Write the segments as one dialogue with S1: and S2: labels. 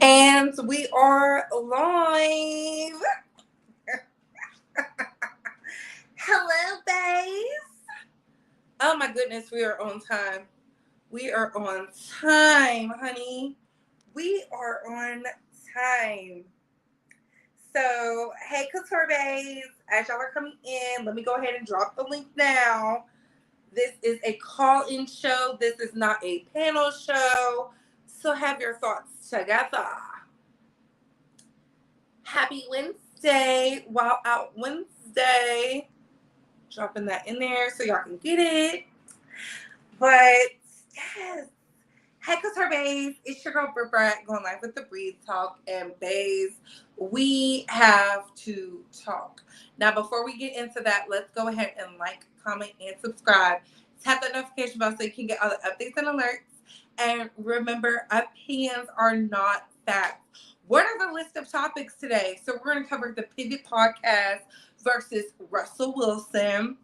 S1: And we are live. Hello, babes. Oh my goodness, we are on time. We are on time, honey. We are on time. So, hey, Couture babes, as y'all are coming in, let me go ahead and drop the link now. This is a call-in show. This is not a panel show. So have your thoughts together. Happy Wednesday, Wild Out Wednesday. Dropping that in there so y'all can get it. But yes, hey, Couture babes, it's your girl Brat going live with the Breathe Talk. And babes, we have to talk. Now, before we get into that, let's go ahead and like, comment, and subscribe. Tap that notification bell so you can get all the updates and alerts. And remember, opinions are not facts. What are the list of topics today? So we're going to cover the Pivot Podcast versus Russell Wilson.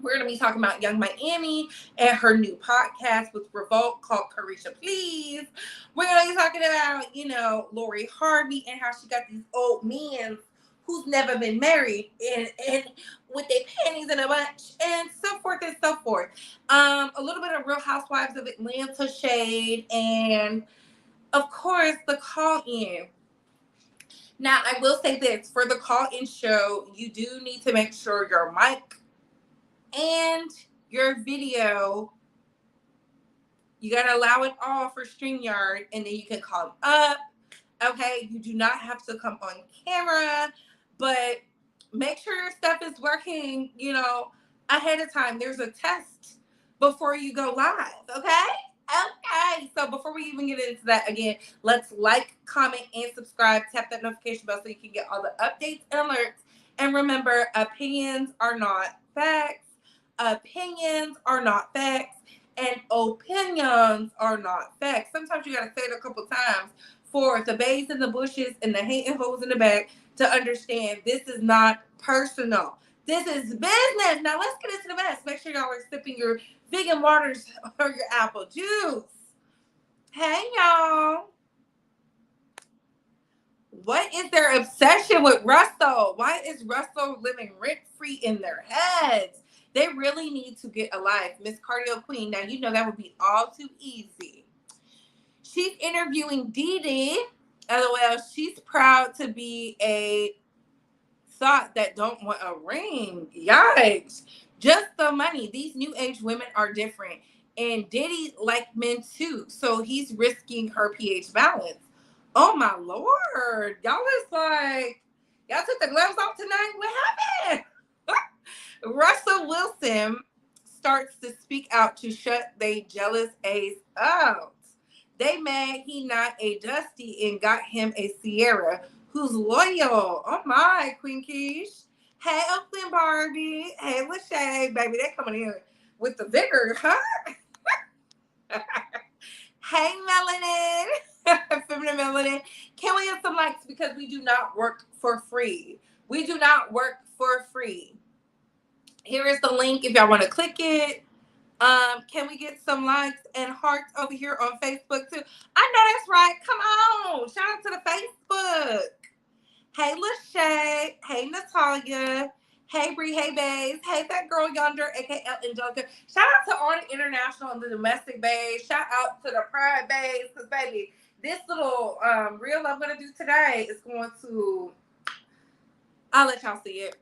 S1: We're going to be talking about Young Miami and her new podcast with Revolt called Caresha Please. We're going to be talking about, Lori Harvey and how she got these old men who's never been married and with their panties in a bunch and so forth and so forth. A little bit of Real Housewives of Atlanta shade and, of course, the call-in. Now, I will say this. For the call-in show, you do need to make sure your mic and your video, you got to allow it all for StreamYard, and then you can call them up. Okay? You do not have to come on camera, but make sure your stuff is working, ahead of time. There's a test before you go live, okay? Okay, so before we even get into that, again, let's like, comment, and subscribe. Tap that notification bell so you can get all the updates and alerts. And remember, opinions are not facts. Opinions are not facts. And opinions are not facts. Sometimes you got to say it a couple times for the babes in the bushes and the hating hoes in the back to understand this is not personal. This is business. Now let's get into the mess. Make sure y'all are sipping your vegan waters or your apple juice. Hey, y'all. What is their obsession with Russell? Why is Russell living rent-free in their heads? They really need to get a life. Miss Cardio Queen. Now, that would be all too easy. She's interviewing Diddy. LOL. She's proud to be a thought that don't want a ring. Yikes. Just the money. These new age women are different. And Diddy like men too. So he's risking her pH balance. Oh my Lord. Y'all is like, y'all took the gloves off tonight? What happened? Russell Wilson starts to speak out to shut they jealous ace out. They mad he not a Dusty and got him a Sierra who's loyal. Oh my, Queen Keish. Hey, Oakland Barbie. Hey, Lachey. Baby, they coming in with the vigor, huh? Hey, Melanin. Feminine Melanin. Can we have some likes because we do not work for free. We do not work for free. Here is the link if y'all want to click it. Can we get some likes and hearts over here on Facebook too? I know that's right. Come on. Shout out to the Facebook. Hey, Lachey. Hey, Natalia. Hey, Bree. Hey, babes. Hey, that girl yonder, a.k.a. Angelica. Shout out to all the international and the domestic babes. Shout out to the pride babes. Because, baby, this little reel I'm going to do today is going to... I'll let y'all see it.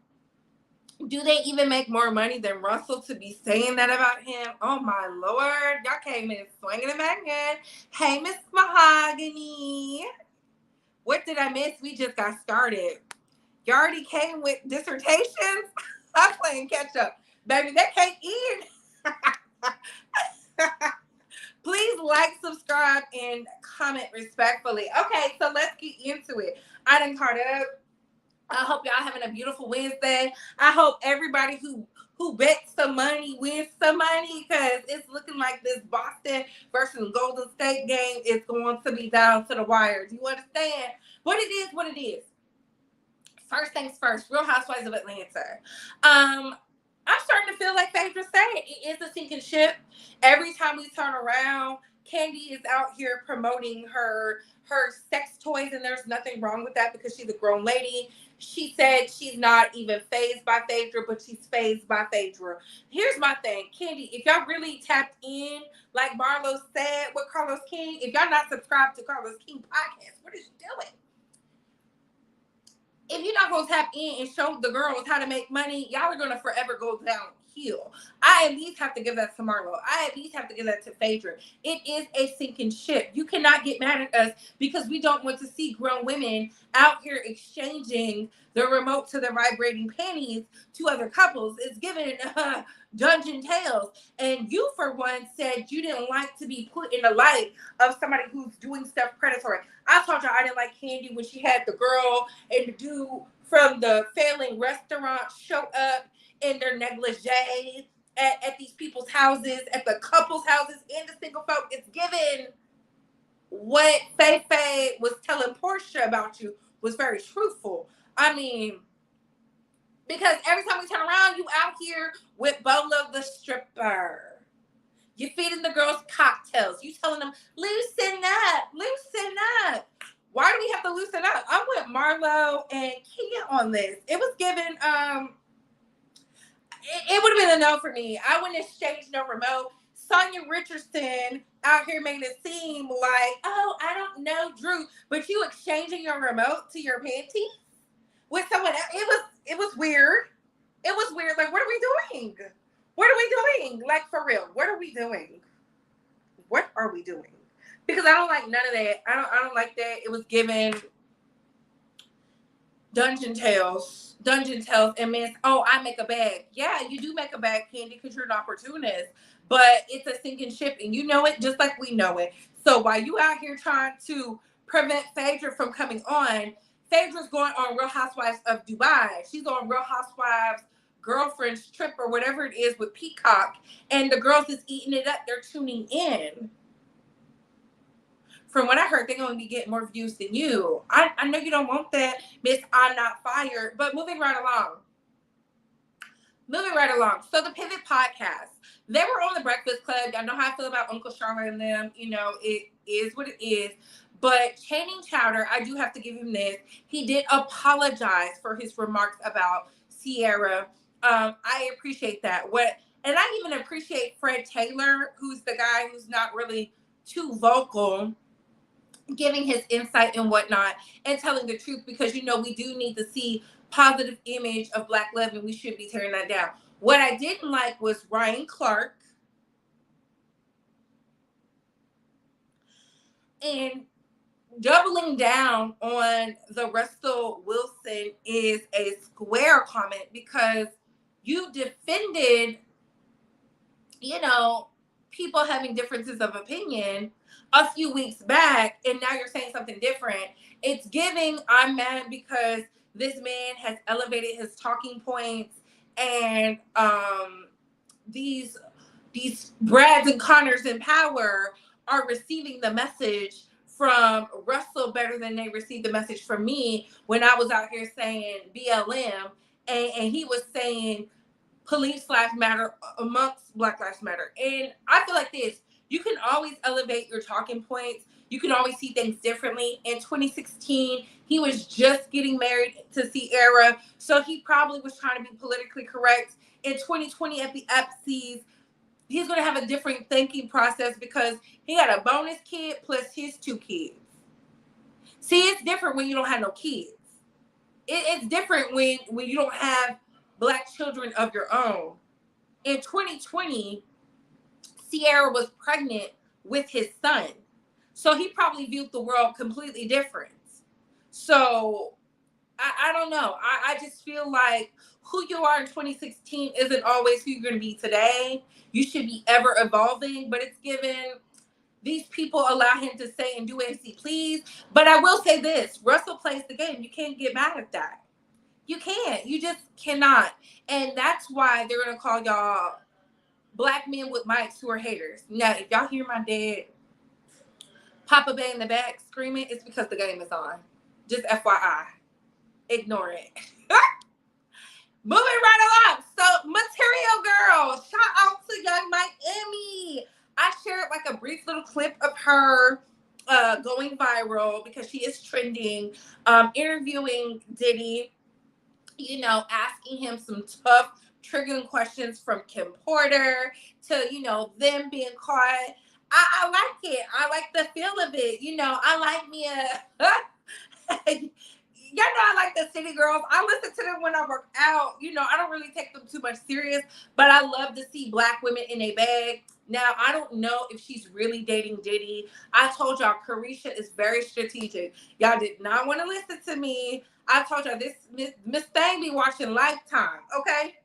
S1: Do they even make more money than Russell to be saying that about him? Oh, my Lord. Y'all came in swinging and banging. Hey, Miss Mahogany. What did I miss? We just got started. You already came with dissertations? I'm playing catch up. Baby, that can't end. Please like, subscribe, and comment respectfully. Okay, so let's get into it. I done caught up. I hope y'all having a beautiful Wednesday. I hope everybody who bets some money wins some money because it's looking like this Boston versus Golden State game is going to be down to the wire. Do you understand? What it is. First things first, Real Housewives of Atlanta. I'm starting to feel like Phaedra said, it is a sinking ship. Every time we turn around, Kandi is out here promoting her sex toys, and there's nothing wrong with that because she's a grown lady. She said she's not even phased by Phaedra, but she's phased by Phaedra. Here's my thing, Kandi, if y'all really tapped in, like Marlo said with Carlos King, if y'all not subscribed to Carlos King podcast, what is you doing? If you're not going to tap in and show the girls how to make money, y'all are going to forever go downhill. I at least have to give that to Marlo. I at least have to give that to Phaedra. It is a sinking ship. You cannot get mad at us because we don't want to see grown women out here exchanging the remote to the vibrating panties to other couples. It's given dungeon tales. And you, for one, said you didn't like to be put in the light of somebody who's doing stuff predatory. I told y'all I didn't like Kandi when she had the girl and the dude from the failing restaurant show up in their negligee at these people's houses, at the couple's houses, and the single folk. It's given what Faye was telling Portia about you was very truthful. I mean, because every time we turn around, you out here with Bola the stripper. You're feeding the girls cocktails. You telling them, loosen up, loosen up. Why do we have to loosen up? I'm with Marlo and Kia on this. It was given, it would have been a no for me. I wouldn't exchange no remote. Sonia Richardson out here making it seem like, oh, I don't know Drew, but you exchanging your remote to your panties with someone else. It was weird. It was weird. Like, what are we doing? What are we doing? Like, for real, what are we doing? What are we doing? Because I don't like none of that. I don't like that. It was given Dungeon Tales, and Miss, oh, I make a bag. Yeah, you do make a bag, Kandi, because you're an opportunist. But it's a sinking ship, and you know it just like we know it. So while you out here trying to prevent Phaedra from coming on, Phaedra's going on Real Housewives of Dubai. She's on Real Housewives Girlfriend's Trip or whatever it is with Peacock, and the girls is eating it up. They're tuning in. From what I heard, they're going to be getting more views than you. I know you don't want that, Miss I'm Not Fired, but moving right along. So the Pivot Podcast, they were on the Breakfast Club. I know how I feel about Uncle Charlotte and them. You know, it is what it is. But Channing Chowder, I do have to give him this. He did apologize for his remarks about Sierra. I appreciate that. And I even appreciate Fred Taylor, who's the guy who's not really too vocal, giving his insight and whatnot and telling the truth, because, you know, we do need to see positive image of Black love and we should be tearing that down. What I didn't like was Ryan Clark. And doubling down on the Russell Wilson is a square comment, because you defended, you know, people having differences of opinion a few weeks back, and now you're saying something different. It's giving I'm mad because this man has elevated his talking points, and these Brads and Connors in power are receiving the message from Russell better than they received the message from me when I was out here saying BLM, and he was saying police lives matter amongst Black Lives Matter. And I feel like this, you can always elevate your talking points. You can always see things differently. In 2016, he was just getting married to Sierra, so he probably was trying to be politically correct. In 2020 at the Epsies, he's going to have a different thinking process because he had a bonus kid plus his 2 kids. See, it's different when you don't have no kids. It's different when you don't have Black children of your own. In 2020, Sierra was pregnant with his son. So he probably viewed the world completely different. So I don't know. I just feel like who you are in 2016 isn't always who you're going to be today. You should be ever evolving, but it's given these people allow him to say and do as he please. But I will say this, Russell plays the game. You can't get mad at that. You can't. You just cannot. And that's why they're going to call y'all Black men with mics who are haters. Now, if y'all hear my dad, Papa Bay in the back screaming, it's because the game is on. Just FYI. Ignore it. Moving right along. So, Material Girl. Shout out to Young Miami. I shared like a brief little clip of her going viral because she is trending, interviewing Diddy, you know, asking him some tough, triggering questions from Kim Porter to, you know, them being caught. I like it. I like the feel of it. You know, I like me a y'all know I like the city girls. I listen to them when I work out. You know, I don't really take them too much serious, but I love to see black women in a bag. Now, I don't know if she's really dating Diddy. I told y'all, Caresha is very strategic. Y'all did not want to listen to me. I told y'all, this Miss Thang be watching Lifetime, okay?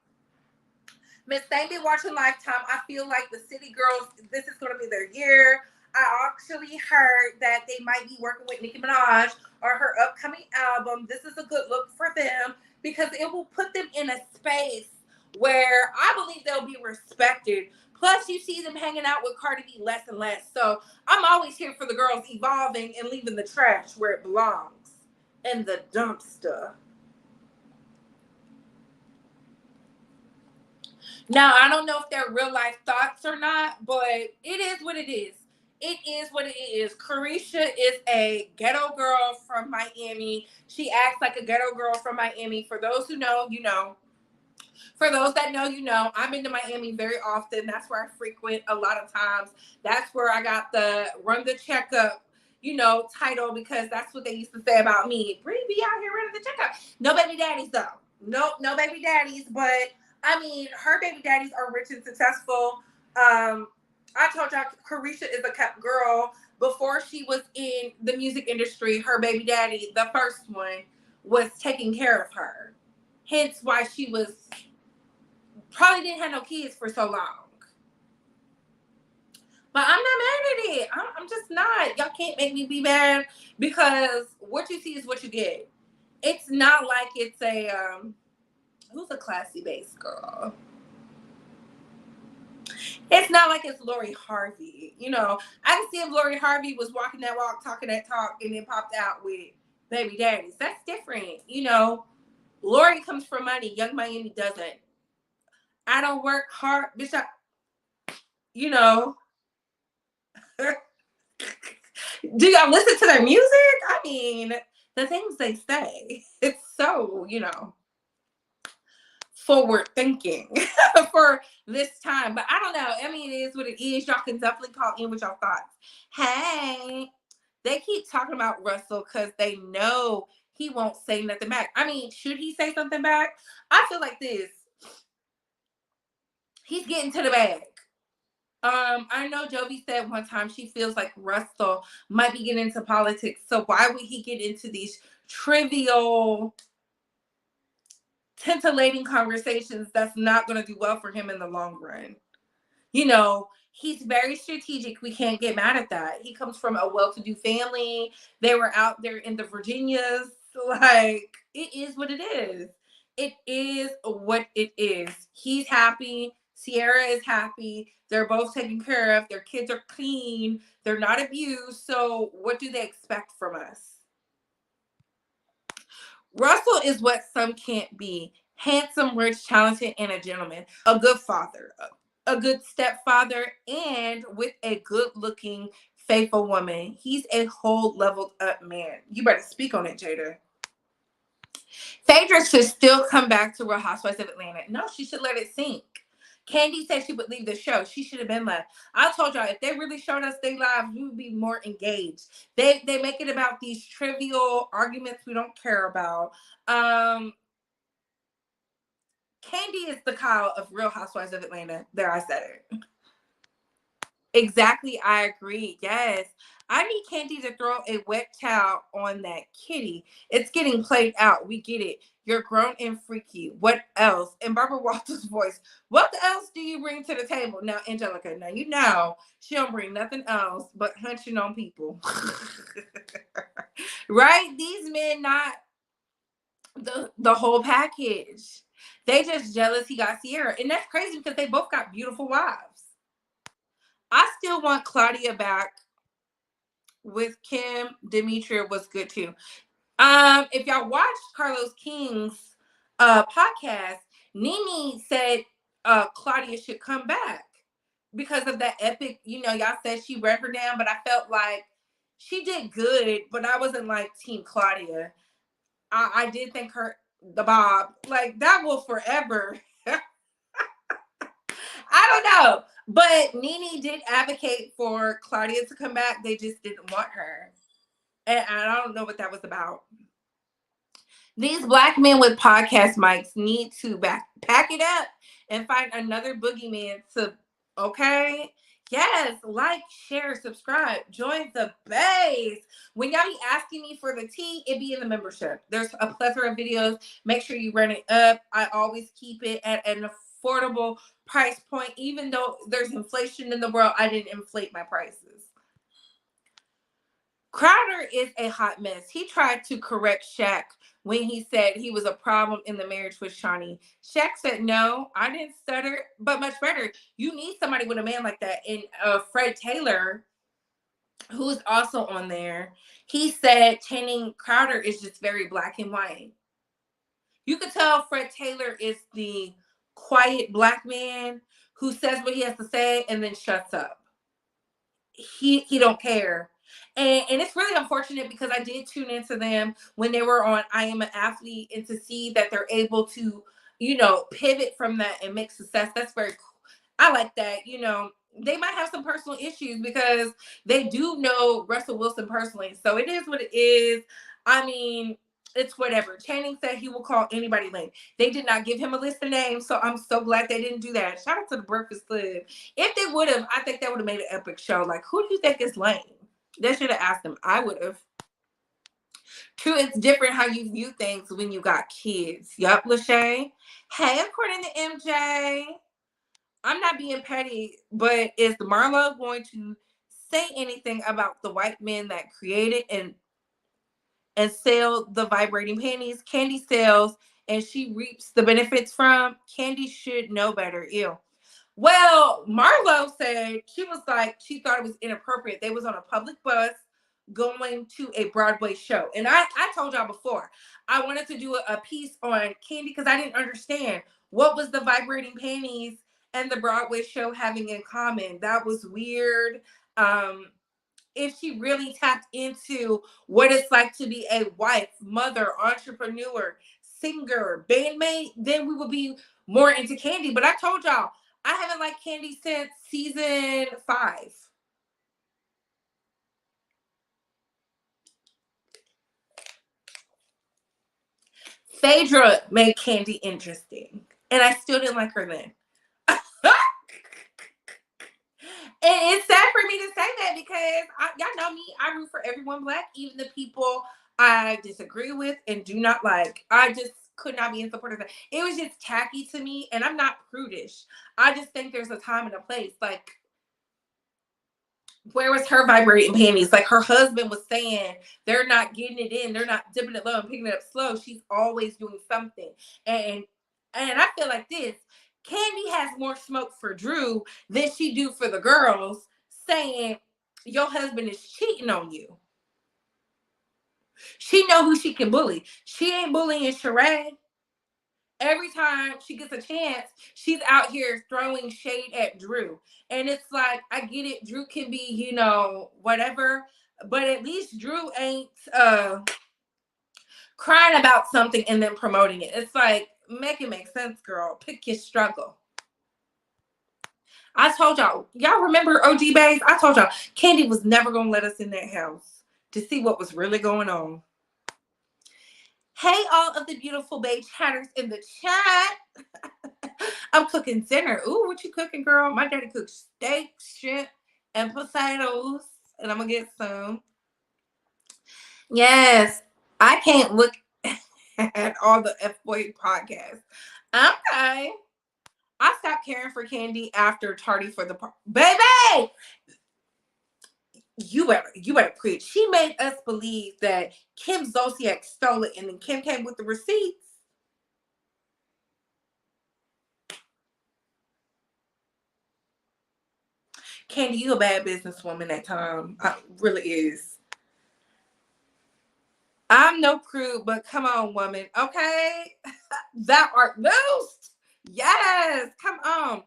S1: Miss Thang be watching Lifetime. I feel like the city girls, this is going to be their year. I actually heard that they might be working with Nicki Minaj or her upcoming album. This is a good look for them because it will put them in a space where I believe they'll be respected. Plus, you see them hanging out with Cardi B less and less. So I'm always here for the girls evolving and leaving the trash where it belongs, in the dumpster. Now, I don't know if they're real life thoughts or not, but it is what it is. It is what it is. Caresha is a ghetto girl from Miami. She acts like a ghetto girl from Miami. For those who know, you know. For those that know, you know. I'm into Miami very often. That's where I frequent a lot of times. That's where I got the run the checkup, you know, title, because that's what they used to say about me. Bree be out here running the checkup. No baby daddies, though. No baby daddies. But, I mean, her baby daddies are rich and successful. I told y'all Caresha is a kept girl. Before she was in the music industry, her baby daddy, the first one, was taking care of her. Hence why she was probably didn't have no kids for so long. But I'm not mad at it. I'm just not. Y'all can't make me be mad because what you see is what you get. It's not like it's a who's a classy base girl. It's not like it's Lori Harvey. You know, I can see if Lori Harvey was walking that walk, talking that talk, and then popped out with baby daddies. That's different. You know, Lori comes from money. Young Miami doesn't. I don't work hard, bitch. You know. Do y'all listen to their music? I mean, the things they say. It's so, you know, forward thinking for this time. But I don't know. I mean, it is what it is. Y'all can definitely call in with y'all thoughts. Hey, they keep talking about Russell because they know he won't say nothing back. I mean, should he say something back? I feel like this. He's getting to the bag. I know Jovi said one time she feels like Russell might be getting into politics. So why would he get into these trivial, titillating conversations that's not going to do well for him in the long run? You know, he's very strategic. We can't get mad at that. He comes from a well-to-do family. They were out there in the Virginias. Like, it is what it is. It is what it is. He's happy. Sierra is happy. They're both taken care of. Their kids are clean. They're not abused. So what do they expect from us? Russell is what some can't be. Handsome, rich, talented, and a gentleman. A good father. A good stepfather. And with a good-looking, faithful woman. He's a whole leveled up man. You better speak on it, Jada. Phaedra should still come back to Real Housewives of Atlanta. No, she should let it sink. Kandi said she would leave the show. She should have been left. I told y'all, if they really showed us their lives, we would be more engaged. They make it about these trivial arguments we don't care about. Kandi is the Kyle of Real Housewives of Atlanta. There, I said it. Exactly, I agree. Yes. I need Kandi to throw a wet towel on that kitty. It's getting played out. We get it. You're grown and freaky. What else? In Barbara Walters' voice, what else do you bring to the table? Now, Angelica, now you know she don't bring nothing else but hunching on people. Right? These men not the whole package. They just jealous he got Sierra. And that's crazy because they both got beautiful wives. I still want Claudia back with Kim. Demetria was good too. If y'all watched Carlos King's podcast, Nene said Claudia should come back. because of that epic, y'all said she read her down, but I felt like she did good, but I wasn't like Team Claudia. I did think the Bob, like that will forever. I don't know. But Nene did advocate for Claudia to come back. They just didn't want her. And I don't know what that was about. These black men with podcast mics need to pack it up and find another boogeyman to, okay? Yes, like, share, subscribe, join the base. When y'all be asking me for the tea, it be in the membership. There's a plethora of videos. Make sure you run it up. I always keep it at an affordable price point. Even though there's inflation in the world, I didn't inflate my prices. Crowder is a hot mess. He tried to correct Shaq when he said he was a problem in the marriage with Shawnee. Shaq said, no, I didn't stutter, but much better. You need somebody with a man like that. And Fred Taylor, who is also on there, he said Channing Crowder is just very black and white. You could tell Fred Taylor is the quiet black man who says what he has to say and then shuts up. He don't care. And it's really unfortunate because I did tune into them when they were on I Am an Athlete, and to see that they're able to, pivot from that and make success. That's very cool. I like that. They might have some personal issues because they do know Russell Wilson personally. So it is what it is. I mean, it's whatever. Channing said he will call anybody lame. They did not give him a list of names, so I'm so glad they didn't do that. Shout out to the Breakfast Club. If they would have, I think that would have made an epic show. Like, who do you think is lame? They should have asked them. I would have. True, it's different how you view things when you got kids. Yup, Lachey. Hey, according to MJ, I'm not being petty, but is Marlo going to say anything about the white men that created and sell the vibrating panties? Kandi sells and she reaps the benefits from. Kandi should know better. Ew. Well, Marlo said she thought it was inappropriate. They was on a public bus going to a Broadway show. And I told y'all before, I wanted to do a piece on Kandi because I didn't understand what was the vibrating panties and the Broadway show having in common. That was weird. If she really tapped into what it's like to be a wife, mother, entrepreneur, singer, bandmate, then we would be more into Kandi. But I told y'all, I haven't liked Kandi since season 5. Phaedra made Kandi interesting, and I still didn't like her then. And it's sad for me to say that because y'all know me. I root for everyone black, even the people I disagree with and do not like. I just could not be in support of that. It was just tacky to me, and I'm not prudish. I just think there's a time and a place. Like, where was her vibrating panties? Like, her husband was saying they're not getting it in, they're not dipping it low and picking it up slow. She's always doing something. And I feel like this. Kandi has more smoke for Drew than she do for the girls, saying your husband is cheating on you. She know who she can bully. She ain't bullying Sheree. Every time she gets a chance, she's out here throwing shade at Drew. And it's like, I get it. Drew can be, whatever. But at least Drew ain't crying about something and then promoting it. It's like, make it make sense, girl. Pick your struggle. I told y'all remember OG Bays? I told y'all, Kandi was never going to let us in that house to see what was really going on. Hey, all of the beautiful babe chatters in the chat. I'm cooking dinner. Ooh, what you cooking, girl? My daddy cooks steak, shrimp, and potatoes. And I'm going to get some. Yes, I can't look at all the F-Boy podcasts. Okay. I stopped caring for Kandi after Tardy for the baby. You better preach. She made us believe that Kim Zolciak stole it, and then Kim came with the receipts. Kandi, you a bad businesswoman at time. Really is. I'm no prude, but come on, woman. Okay? Thou art loosed. Yes, come on.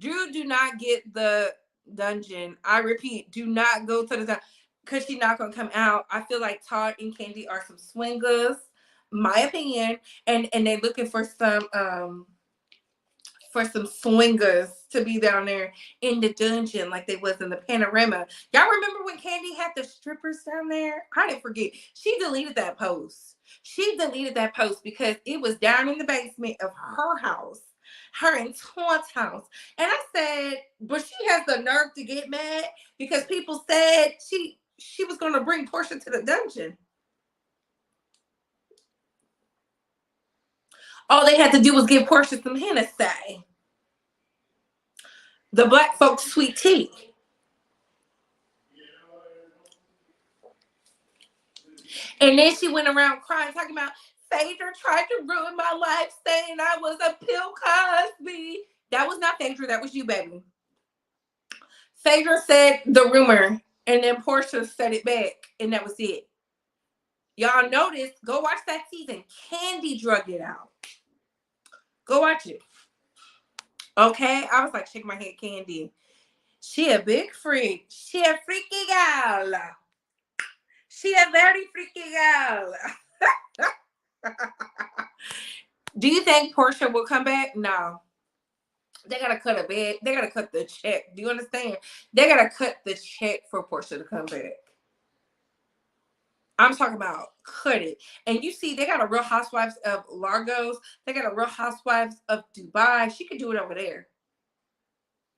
S1: Drew, do not get the dungeon. I repeat, do not go to the dungeon because she's not gonna come out. I feel like Todd and Kandi are some swingers, my opinion, and they're looking for some swingers to be down there in the dungeon like they was in the panorama. Y'all remember when Kandi had the strippers down there? I didn't forget. She deleted that post. She deleted that post because it was down in the basement of her house, her and Todd's house. And I said, but she has the nerve to get mad because people said she was going to bring Portia to the dungeon. All they had to do was give Portia some Hennessy. The black folks' sweet tea. And then she went around crying, talking about Phaedra tried to ruin my life, saying I was a Bill Cosby. That was not Phaedra, that was you, baby. Phaedra said the rumor, and then Portia said it back, and that was it. Y'all noticed, go watch that season. Kandi drug it out. Go watch it. Okay? I was like, shake my head, Kandi. She a big freak. She a freaky gal. She a very freaky gal. Do you think Portia will come back? No. They gotta cut a bed. They gotta cut the check. Do you understand? They gotta cut the check for Portia to come back. I'm talking about cut it. And you see, they got a Real Housewives of Largos. They got a Real Housewives of Dubai. She could do it over there.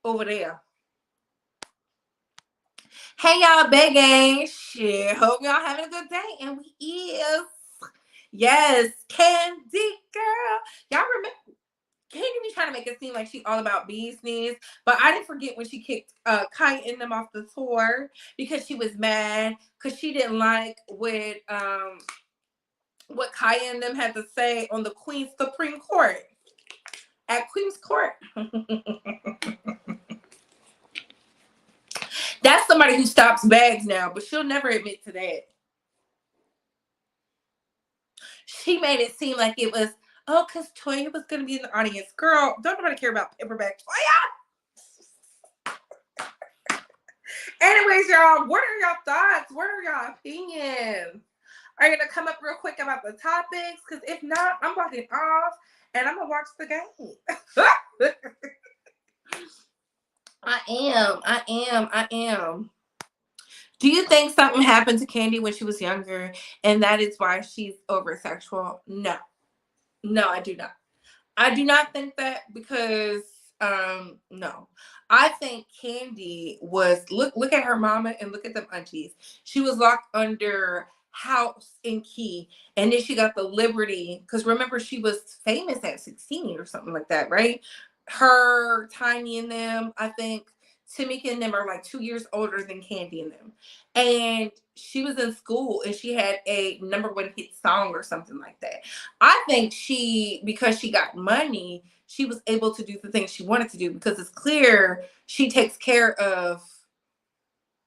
S1: Over there. Hey, y'all, begging. Shit. Hope y'all having a good day. And we is. Yes. Kandi, girl. Y'all remember? Kandi be trying to make it seem like she all about business, but I didn't forget when she kicked Kai and them off the tour because she was mad because she didn't like what Kai and them had to say on the Queen's Supreme Court at Queen's Court. That's somebody who stops bags now, but she'll never admit to that. She made it seem like it was, oh, because Toya was going to be in the audience. Girl, don't nobody care about paperback Toya. Anyways, y'all, what are y'all thoughts? What are y'all opinions? Are you going to come up real quick about the topics? Because if not, I'm walking off and I'm going to watch the game. I am. Do you think something happened to Kandi when she was younger and that is why she's over-sexual? No. No, I do not. I do not think that because, no. I think Kandi was, look at her mama and look at them aunties. She was locked under house and key. And then she got the liberty, because remember, she was famous at 16 or something like that, right? Her, Tiny and them, I think, Tamika and them are like 2 years older than Kandi and them. And she was in school and she had a #1 hit song or something like that. I think because she got money, she was able to do the things she wanted to do because it's clear she takes care of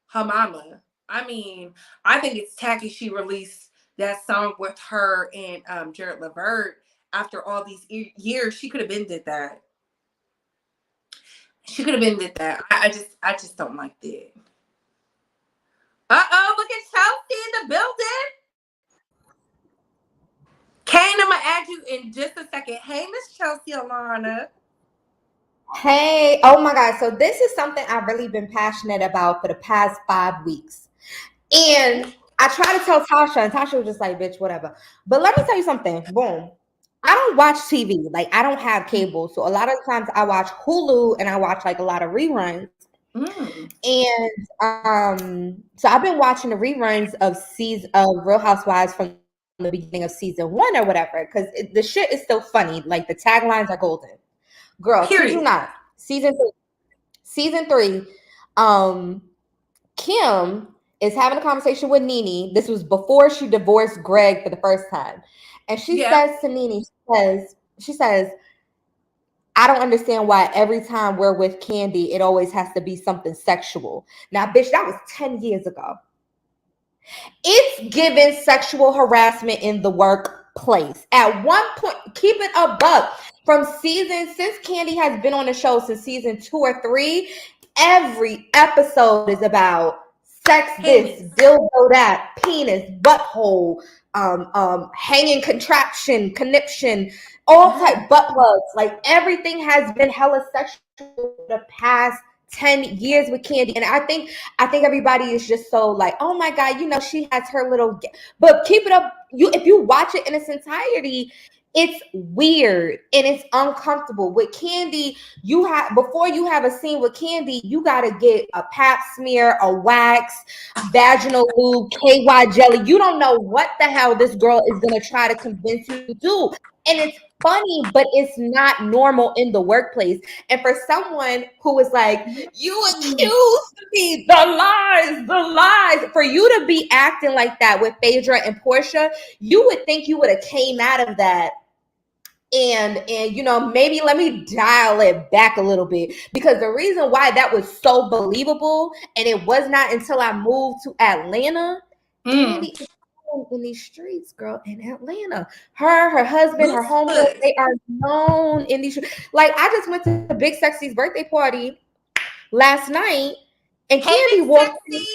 S1: her mama. I mean, I think it's tacky she released that song with her and Jared Levert after all these years. She could have been did that. She could have been did that. I just don't like that. Uh-oh, look at Chelsea in the building. Kane, I'm going to add you in just a second. Hey, Miss Chelsea Alana.
S2: Hey, oh my God. So this is something I've really been passionate about for the past 5 weeks. And I tried to tell Tasha, and Tasha was just like, bitch, whatever. But let me tell you something. Boom. I don't watch TV. Like, I don't have cable. So a lot of times I watch Hulu and I watch like a lot of reruns. And so I've been watching the reruns of Real Housewives from the beginning of season 1 or whatever, because the shit is still funny. Like the taglines are golden. Girl, kid you not. Season 3, Kim is having a conversation with Nene. This was before she divorced Greg for the first time. And she says to Nene, she says, I don't understand why every time we're with Kandi, it always has to be something sexual. Now, bitch, that was 10 years ago. It's given sexual harassment in the workplace. place. At one point, keep it a buck. Since Kandi has been on the show since season 2 or 3, every episode is about sex, this, dildo that, penis, butthole, hanging contraption, conniption, all type butt plugs. Like everything has been hella sexual the past 10 years with Kandi. And I think everybody is just so like, oh my God, she has her little, but keep it up. If you watch it in its entirety, it's weird and it's uncomfortable. With Kandi, before you have a scene with Kandi, you gotta get a pap smear, a wax, vaginal lube, KY jelly. You don't know what the hell this girl is gonna try to convince you to do. And it's funny, but it's not normal in the workplace. And for someone who is like, you accused me, the lies, for you to be acting like that with Phaedra and Portia, you would think you would have came out of that and maybe let me dial it back a little bit, because the reason why that was so believable, and it was not until I moved to Atlanta. Kandi is in these streets, girl, in Atlanta. Her husband, her homegirl, they are known in these streets. Like, I just went to Big Sexy's birthday party last night, and Kandi walked in.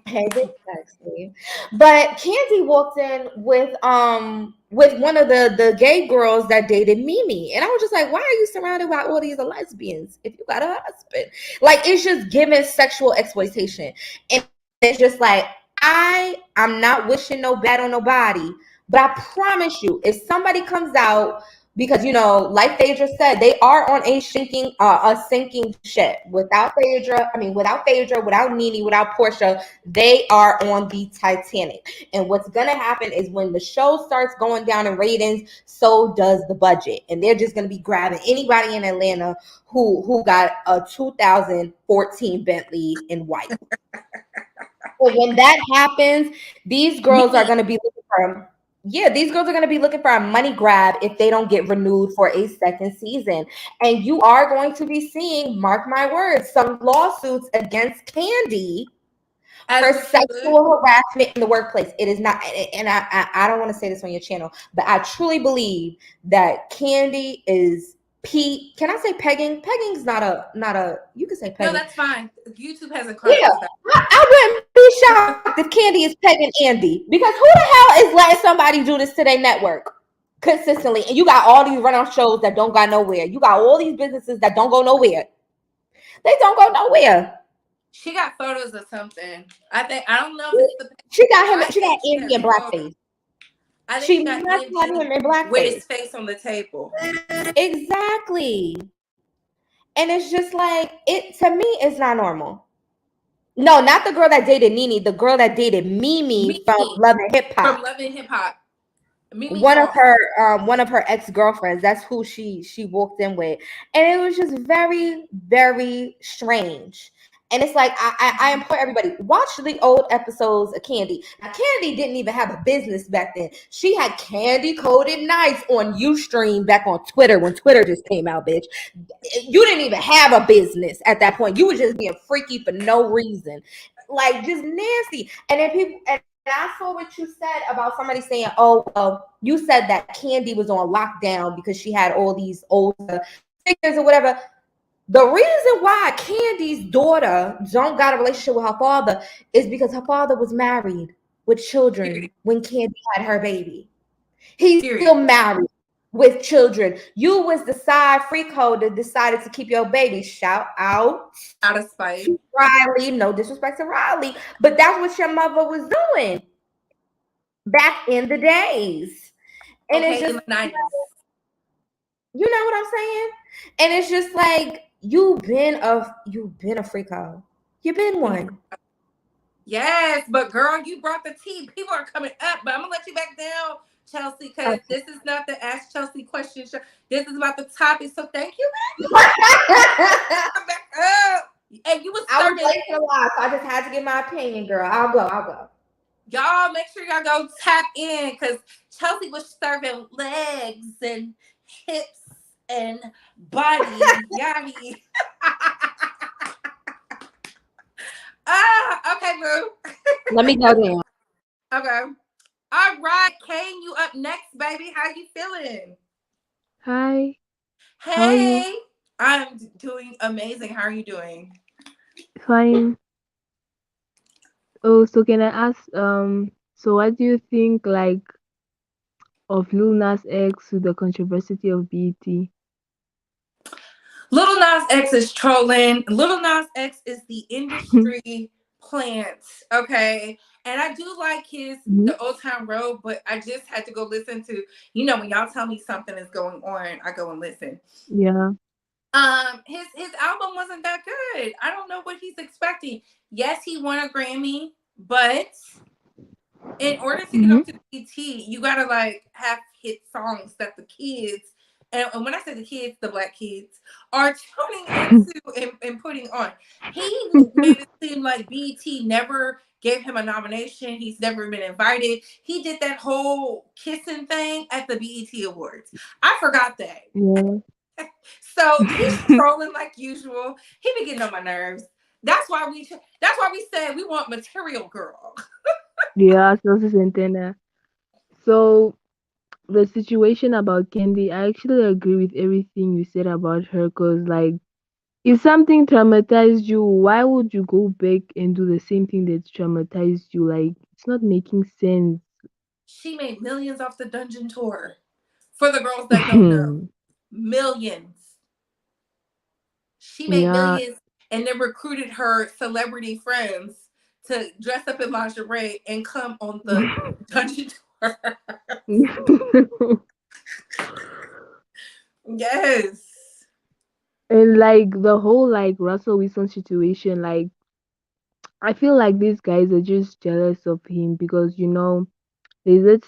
S2: Hey, Big Sexy. But Kandi walked in with one of the gay girls that dated Mimi. And I was just like, why are you surrounded by all these lesbians if you got a husband? Like, it's just giving sexual exploitation. And it's just like, I'm not wishing no bad on nobody, but I promise you, if somebody comes out, because like Phaedra said, they are on a sinking ship. Without Phaedra, without Nene, without Portia, they are on the Titanic. And what's gonna happen is when the show starts going down in ratings, so does the budget, and they're just gonna be grabbing anybody in Atlanta who got a 2014 Bentley in white. So when that happens, these girls are gonna be looking for. Yeah, these girls are going to be looking for a money grab if they don't get renewed for a second season. And you are going to be seeing, mark my words, some lawsuits against Kandi for sexual harassment in the workplace. It is not, and I don't want to say this on your channel, but I truly believe that Kandi is can I say pegging? Pegging's not a, you can say pegging.
S1: No, that's fine. YouTube has a class.
S2: Yeah, I wouldn't be shocked if Kandi is pegging Andy, because who the hell is letting somebody do this to their network consistently? And you got all these run-off shows that don't go nowhere. You got all these businesses that don't go nowhere. They don't go nowhere.
S1: She got photos of something. I don't know if it's
S2: she got Andy in blackface.
S1: She must have him in blackface with his face on the table.
S2: Exactly. And it's just like, to me, it's not normal. No, not the girl that dated Nene, the girl that dated Mimi from Love and Hip Hop.
S1: From Love and Hip Hop.
S2: One of her ex-girlfriends. That's who she walked in with. And it was just very, very strange. And it's like, I implore everybody, watch the old episodes of Kandi. Now, Kandi didn't even have a business back then. She had Kandi Coded Nights on Ustream back on Twitter when Twitter just came out, bitch. You didn't even have a business at that point. You were just being freaky for no reason. Like, just nasty. And then and I saw what you said about somebody saying, oh, well, you said that Kandi was on lockdown because she had all these old figures or whatever. The reason why Kandi's daughter don't got a relationship with her father is because her father was married with children when Kandi had her baby. He's still married with children. You was the side freak hoe that decided to keep your baby. Shout out
S1: of spite,
S2: Riley. No disrespect to Riley, but that's what your mother was doing back in the days. And it's just, you know what I'm saying? And it's just like, you've been a freak hoe. You've been one.
S1: Yes, but girl, you brought the tea. People are coming up, but I'm gonna let you back down, Chelsea, because this is not the Ask Chelsea question show. This is about the topic. So thank you, man. Come back up. And you was
S2: serving. I was late for a while, so I just had to get my opinion, girl. I'll go.
S1: Y'all make sure y'all go tap in, because Chelsea was serving legs and hips and body. Yummy. Okay, boo.
S2: Let me go down.
S1: Okay. All right, Kane, you up next, baby. How you feeling?
S3: Hi, how are you?
S1: Hey, I'm doing amazing. How are you doing?
S3: Fine. Oh, so can I ask, so what do you think, like, of Lil Nas X with the controversy of BET?
S1: Lil Nas X is trolling. Lil Nas X is the industry plant, okay? And I do like his
S3: Mhm.
S1: the Old Town Road, but I just had to go listen to, when y'all tell me something is going on, I go and listen.
S3: Yeah.
S1: His album wasn't that good. I don't know what he's expecting. Yes, he won a Grammy, but in order to get
S3: Mm-hmm.
S1: up to BT, you gotta like have hit songs that the kids, and when I say the kids, the black kids are tuning into and putting on. He made it seem like BT never gave him a nomination. He's never been invited. He did that whole kissing thing at the BET Awards. I forgot that.
S3: Yeah.
S1: So he's trolling like usual. He be getting on my nerves. That's why we said we want Material Girl.
S3: Yeah, so this is antenna. So the situation about Candy, I actually agree with everything you said about her, cause like if something traumatized you, why would you go back and do the same thing that traumatized you? Like it's not making sense.
S1: She made millions off the Dungeon Tour. For the girls that don't know, millions. She made
S3: Yeah.
S1: millions and then recruited her celebrity friends to dress up in lingerie and come on the Dungeon Tour. Yes.
S3: And like the whole like Russell Wilson situation, like I feel like these guys are just jealous of him because there's that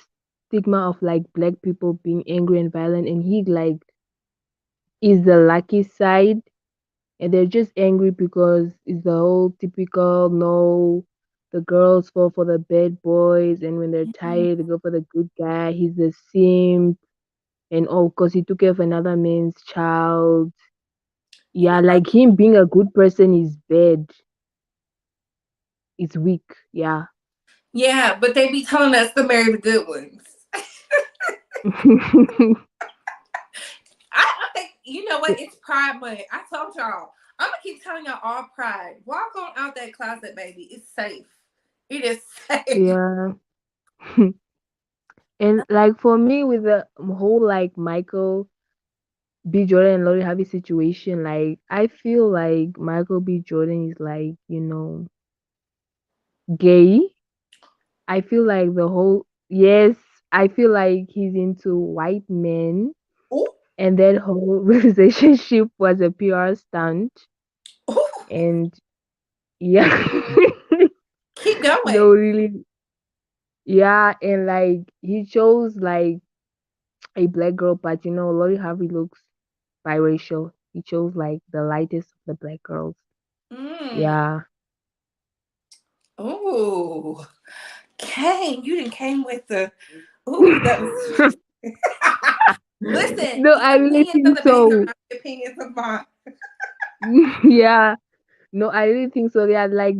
S3: stigma of like black people being angry and violent, and he like is the lucky side, and they're just angry because it's the whole typical no, the girls fall for the bad boys, and when they're tired, they go for the good guy. He's the simp, and oh, because he took care of another man's child.
S1: You
S3: Yeah,
S1: know,
S3: like him being a good person is bad. It's weak. Yeah.
S1: yeah, but they be telling us to marry the good ones. I think you know what? It's Pride Month. I told y'all. I'm gonna keep telling y'all all Pride. Walk on out that closet, baby. It's safe. It is safe.
S3: Yeah. And like for me with the whole like Michael B. Jordan and Lori Harvey situation, like I feel like Michael B. Jordan is like, gay. I feel like the whole yes, I feel like he's into white men,
S1: Ooh,
S3: and that whole relationship was a PR stunt.
S1: ooh.
S3: And yeah.
S1: Keep
S3: No,
S1: going.
S3: really. Yeah, and like he chose like a black girl, but Lori Harvey looks biracial. He chose like the lightest of the black girls.
S1: Mm.
S3: Yeah.
S1: Ooh. Came. You didn't came with the ooh, that was listen,
S3: No,
S1: the
S3: I really
S1: opinions of
S3: think
S1: the babes are
S3: so.
S1: not the opinions of mine.
S3: Yeah. No, I really think so. They are like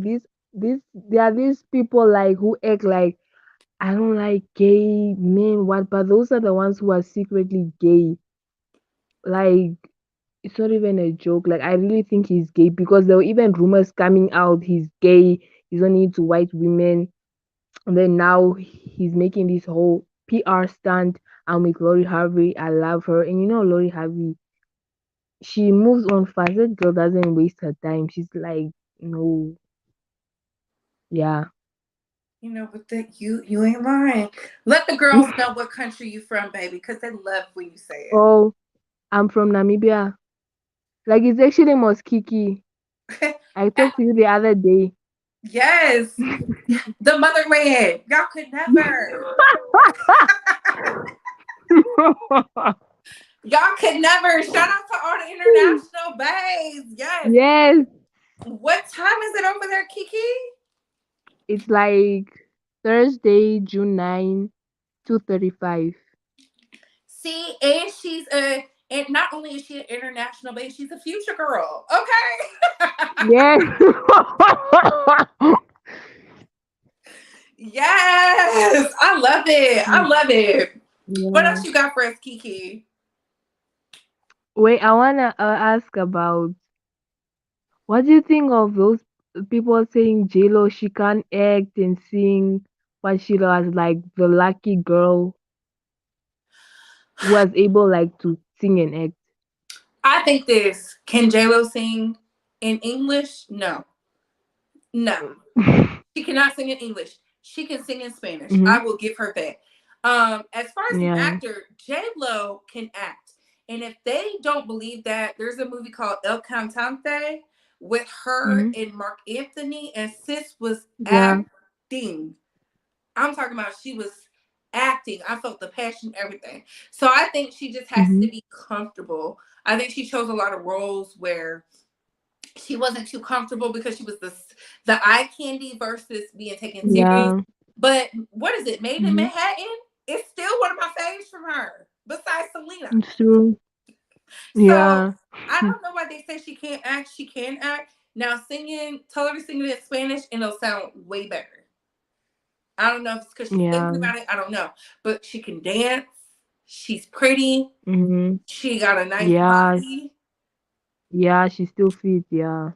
S3: there are these people like who act like I don't like gay men, what, but those are the ones who are secretly gay. Like it's not even a joke. Like I really think he's gay because there were even rumors coming out he's gay, he's only into white women. And then now he's making this whole PR stunt. I'm with Lori Harvey. I love her. And Lori Harvey, she moves on fast. That girl doesn't waste her time. She's like, no, yeah.
S1: But you ain't lying. Let the girls know what country you from, baby, because they love when you say
S3: Oh, I'm from Namibia. Like it's actually Moskiki.
S1: it.
S3: I talked to you the other day.
S1: Yes, the motherland. Y'all could never. Y'all could never. Shout out to all the international babes. Yes.
S3: Yes,
S1: What time is it over there, Kiki?
S3: it's like Thursday, June 9, 2:35.
S1: See, and and not only is she an international babe, she's a future girl. Okay.
S3: Yes.
S1: Yes, I I love it. I love it. What
S3: Yeah.
S1: else you got for us, Kiki?
S3: Wait, I wanna ask about what do you think of those people saying J-Lo she can't act and sing, but she was like the lucky girl who was able like to sing and act.
S1: I think this. Can J-Lo sing in English? No. No. She cannot sing in English. She can sing in Spanish.
S3: Mm-hmm.
S1: I will give her that. As far as an
S3: Yeah.
S1: actor, J-Lo can act. And if they don't believe that, there's a movie called El Cantante with her
S3: Mm-hmm.
S1: and Mark Anthony, and sis was
S3: Yeah.
S1: acting. I'm talking about she was acting. I felt the passion, everything. So I think she just has
S3: Mm-hmm.
S1: to be comfortable. I think she chose a lot of roles where she wasn't too comfortable because she was the eye candy versus being taken serious.
S3: Yeah.
S1: But what is it? Made in
S3: Mm-hmm.
S1: Manhattan? It's still one of my faves from her, besides Selena.
S3: It's true.
S1: So
S3: Yeah.
S1: I don't know why they say she can't act. She can act. Now singing, tell her to sing it in Spanish and it'll sound way better. I don't know if it's because she's thinking
S3: Yeah.
S1: about it. I don't know. But she can dance. She's pretty.
S3: Mm-hmm.
S1: She got a nice
S3: Yeah.
S1: body.
S3: Yeah, she still fit, yeah.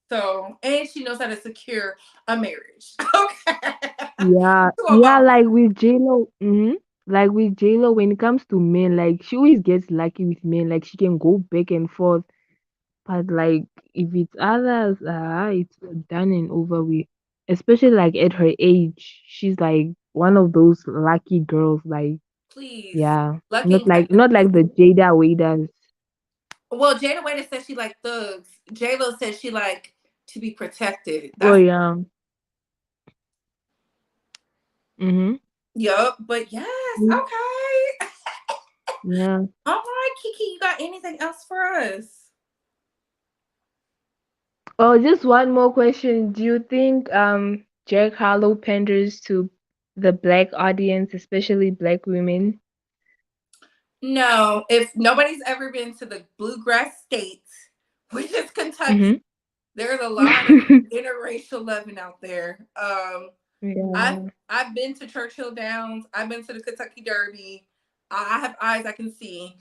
S1: So, and she knows how to secure a marriage. Okay.
S3: Yeah.
S1: To a
S3: Yeah,
S1: boss.
S3: like with J-Lo, mm-hmm. Like with J-Lo, when it comes to men, like she always gets lucky with men. Like she can go back and forth. But like if it's others, it's done and over with. Especially like at her age, she's like one of those lucky girls. Like
S1: Please.
S3: yeah,
S1: Lucky and
S3: not like the Jada Waders.
S1: well, Jada Waiter said she like thugs. J-Lo said she like to be protected.
S3: Oh
S1: That's
S3: yeah. Mm-hmm.
S1: yup. But yes, okay.
S3: Yeah.
S1: All right, Kiki, you got anything else for us?
S3: Oh, just one more question. Do you think Jack Harlow panders to the black audience, especially black women?
S1: No, if nobody's ever been to the bluegrass states, which is Kentucky,
S3: Mm-hmm.
S1: there's a lot of interracial loving out there. I've
S3: Yeah.
S1: I've been to Churchill Downs. I've been to the Kentucky Derby. I have eyes I can see.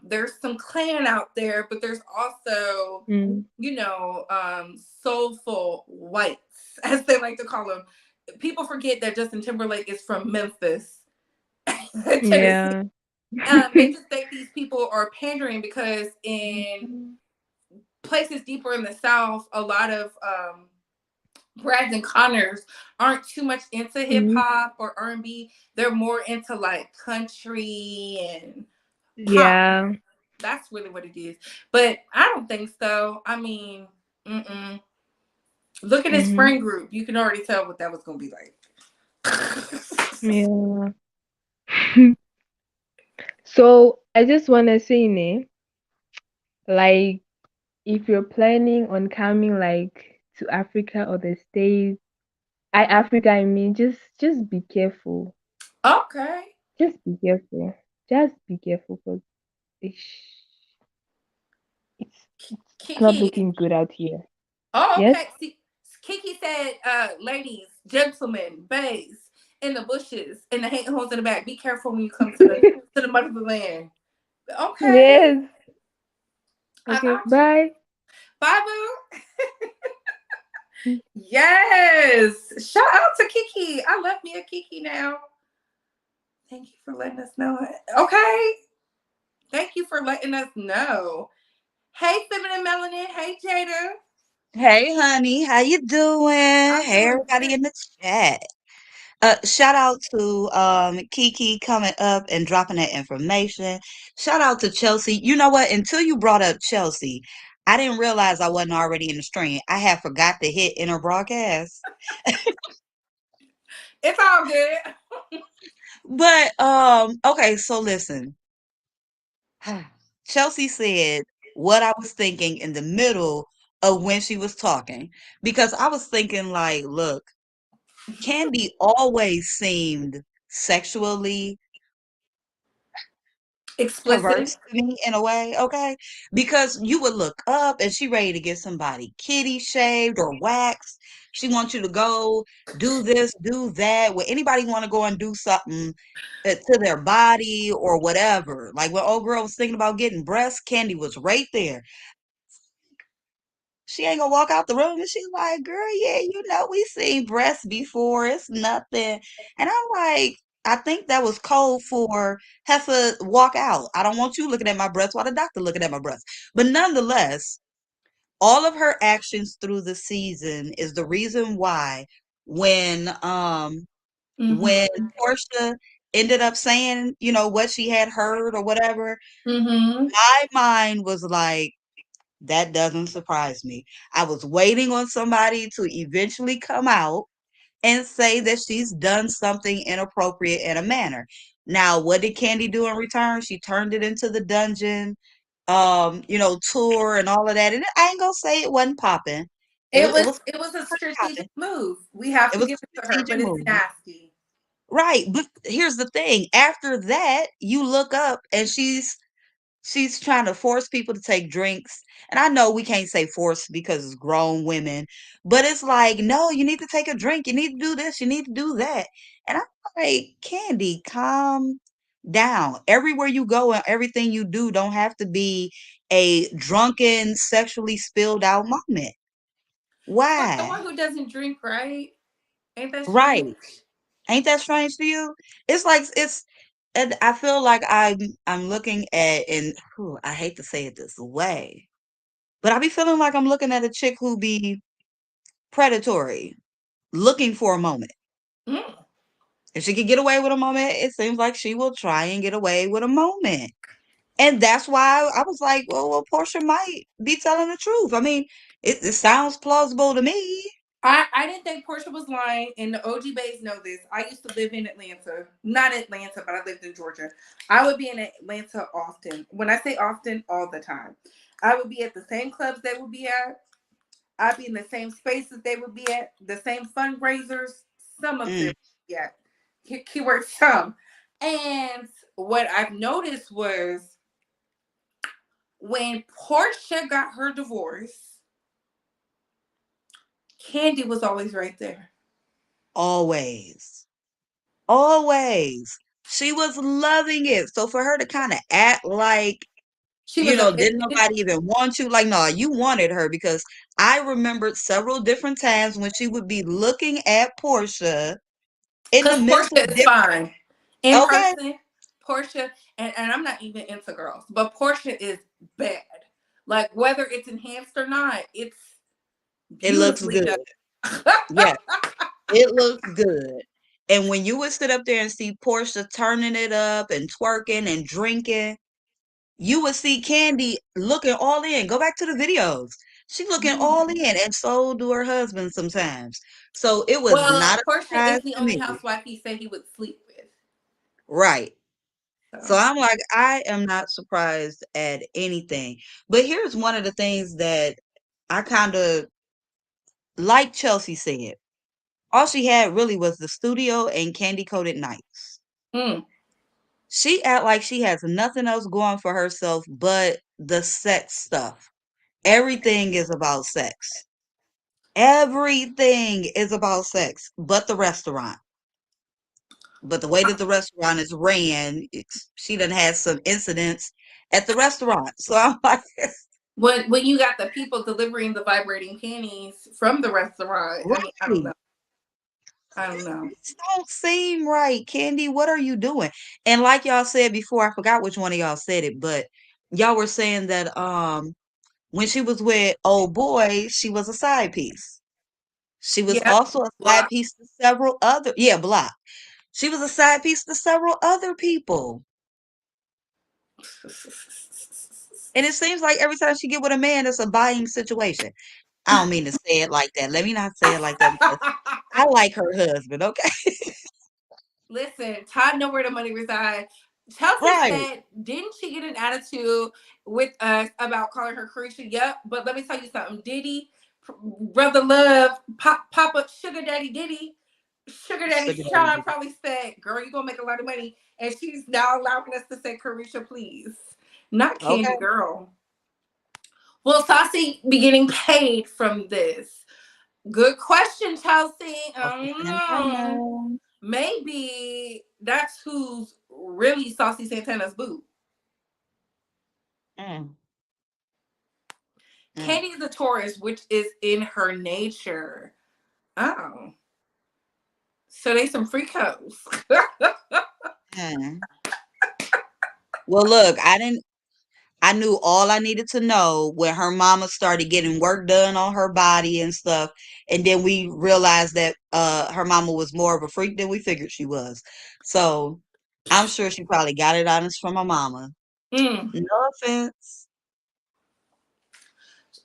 S1: There's some clan out there, but there's also,
S3: Mm.
S1: soulful whites, as they like to call them. People forget that Justin Timberlake is from Memphis, Tennessee.
S3: Yeah.
S1: They just think these people are pandering because in places deeper in the South, a lot of Brads and Connors aren't too much into hip
S3: Mhm.
S1: hop or R&B. They're more into like country and pop.
S3: Yeah.
S1: That's really what it is. But I don't think so. I mean, look at his
S3: Mm-hmm.
S1: friend group. You can already tell what that was going to be like.
S3: Yeah. So I just wanna say, ne, like if you're planning on coming like to Africa or the States, Africa, I mean, just be careful.
S1: Okay.
S3: Just be careful. Just be careful because it's not
S1: Kiki.
S3: looking good out here.
S1: Oh,
S3: Yes?
S1: okay. See, Kiki said, ladies, gentlemen, bays, in the bushes, in the hating holes in the back. Be careful when you come to the motherland. Okay.
S3: Yes.
S1: I
S3: Okay.
S1: got you.
S3: Bye.
S1: Bye, boo. Yes. Shout out to Kiki. I love me a Kiki now. Thank you for letting us know. Okay. Thank you for letting us know. Hey, Feminine Melanin. Hey, Jada.
S4: Hey, honey, how you doing?
S1: I'm
S4: Hey,
S1: doing
S4: everybody
S1: good.
S4: in the chat. Shout out to Kiki coming up and dropping that information. Shout out to Chelsea. You know what? Until you brought up Chelsea, I didn't realize I wasn't already in the stream. I had forgot to hit enter broadcast.
S1: It's all good.
S4: But okay, so listen. Chelsea said what I was thinking in the middle of when she was talking because I was thinking like, look, Kandi always seemed sexually
S1: Explicit.
S4: perverse to me in a way, okay? Because you would look up and she ready to get somebody kitty shaved or waxed. She wants you to go do this, do that. Would anybody want to go and do something to their body or whatever? Like when old girl was thinking about getting breast, Kandi was right there. She ain't gonna walk out the room and she's like, girl, yeah, we seen breasts before. It's nothing. And I'm like, I think that was code for Heifer walk out. I don't want you looking at my breasts while the doctor looking at my breasts. But nonetheless, all of her actions through the season is the reason why when
S1: Mm-hmm.
S4: when Portia ended up saying, what she had heard or whatever,
S1: Mm-hmm.
S4: my mind was like, that doesn't surprise me. I was waiting on somebody to eventually come out and say that she's done something inappropriate in a manner. Now, what did Kandi do in return? She turned it into the dungeon, tour and all of that. And I ain't gonna say it wasn't popping.
S1: It was a
S4: Pretty
S1: strategic
S4: popping.
S1: move. We have
S4: It
S1: to
S4: was
S1: give
S4: a
S1: it to her,
S4: strategic
S1: but it's
S4: move.
S1: nasty.
S4: Right. But here's the thing. After that, you look up and she's trying to force people to take drinks. And I know we can't say force because it's grown women, but it's like, no, you need to take a drink. You need to do this. You need to do that. And I'm like, Kandi, calm down. Everywhere you go and everything you do don't have to be a drunken, sexually spilled out moment.
S1: For someone
S4: Why?
S1: who doesn't drink, right? Ain't that
S4: Right.
S1: strange?
S4: Ain't that strange to you? It's like and I feel like I'm looking at and I hate to say it this way. But I be feeling like I'm looking at a chick who be predatory, looking for a moment.
S1: Mm.
S4: If she could get away with a moment, it seems like she will try and get away with a moment. And that's why I was like, well, Portia might be telling the truth. I mean, it sounds plausible to me.
S1: I didn't think Portia was lying, and the OG Bays know this. I used to live in Atlanta. Not Atlanta, but I lived in Georgia. I would be in Atlanta often. When I say often, all the time. I would be at the same clubs they would be at. I'd be in the same spaces they would be at, the same fundraisers. Some of them,
S4: Mm.
S1: yeah. Keyword some. And what I've noticed was when Portia got her divorce, Kandi was always right there.
S4: Always. Always. She was loving it. So for her to kind of act like
S1: She was a
S4: didn't nobody even want you? Like, no, you wanted her because I remembered several different times when she would be looking at Portia in the
S1: because
S4: midst of
S1: Portia is
S4: different.
S1: fine in
S4: Okay,
S1: person. Portia and I'm not even into girls, but Portia is bad. Like whether it's enhanced or not, it's
S4: it looks
S1: beautifully
S4: good.
S1: done.
S4: Yeah, it looks good. And when you would sit up there and see Portia turning it up and twerking and drinking, you would see Kandi looking all in. Go back to the videos. She looking all in, and so do her husband sometimes. So it was
S1: Well,
S4: not a
S1: Portia
S4: surprise
S1: is the
S4: to
S1: only
S4: me.
S1: housewife he said he would sleep with.
S4: Right. So
S1: So
S4: I'm like, I am not surprised at anything. But here's one of the things that I kind of like Chelsea said. All she had really was the studio and candy coated nights.
S1: mm.
S4: She act like she has nothing else going for herself but the sex stuff. Everything is about sex. Everything is about sex, but the restaurant. But the way that the restaurant is ran, she done had some incidents at the restaurant. So I'm like,
S1: When you got the people delivering the vibrating panties from the restaurant, I mean, I don't
S4: right.
S1: know. I don't know.
S4: This don't seem right, Kandi. What are you doing? And like y'all said before, I forgot which one of y'all said it, but y'all were saying that when she was with old boy, she was a side piece. She was
S1: Yeah,
S4: also a side
S1: block.
S4: piece to several other Block. She was a side piece to several other people. And it seems like every time she get with a man, it's a buying situation. I don't mean to say it like that. Let me not say it like that because I like her husband, okay?
S1: Listen, Todd know where the money resides. Chelsea
S4: Right.
S1: said, didn't she get an attitude with us about calling her Caresha? Yep, but let me tell you something. Diddy, Brother Love, Papa Sugar Daddy Diddy, Sugar Daddy
S4: Sugar daddy
S1: Sean
S4: did it.
S1: probably said, girl, you're gonna make a lot of money. And she's now allowing us to say Caresha Please. Not Kandi
S4: Okay.
S1: Girl. Will Saucy be getting paid from this? Good question, Chelsea. I don't know. Maybe that's who's really Saucy Santana's boo.
S4: Mm.
S1: Kandi's a Taurus, which is in her nature. Oh. So they some freakos.
S4: Well, look, I knew all I needed to know when her mama started getting work done on her body and stuff. And then we realized that her mama was more of a freak than we figured she was. So I'm sure she probably got it honest from her mama.
S1: Mm.
S4: No offense.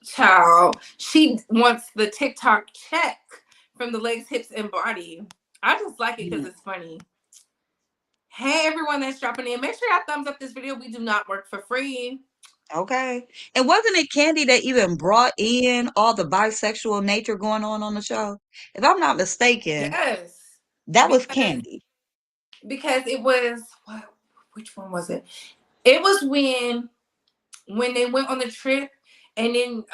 S1: Child. She wants the TikTok check from the legs, hips, and body. I just like it because it's funny. Hey, everyone that's dropping in. Make sure y'all thumbs up this video. We do not work for free.
S4: Okay. And wasn't it Kandi that even brought in all the bisexual nature going on the show? If I'm not mistaken,
S1: Yes.
S4: that was Kandi.
S1: Because it was, which one was it? It was when they went on the trip and then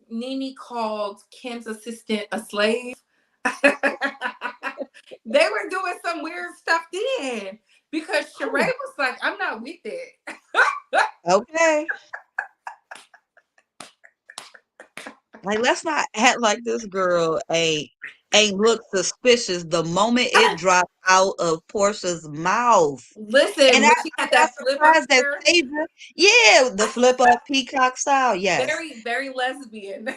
S1: Nene called Kim's assistant a slave. They were doing some weird stuff then because Sheree was like, I'm not with it.
S4: Okay. Like, let's not act like this girl ain't look suspicious the moment it dropped out of Portia's mouth.
S1: Listen,
S4: And
S1: when she had that flip up
S4: that Phaedra, yeah, the flip up peacock style, yes.
S1: very, very lesbian.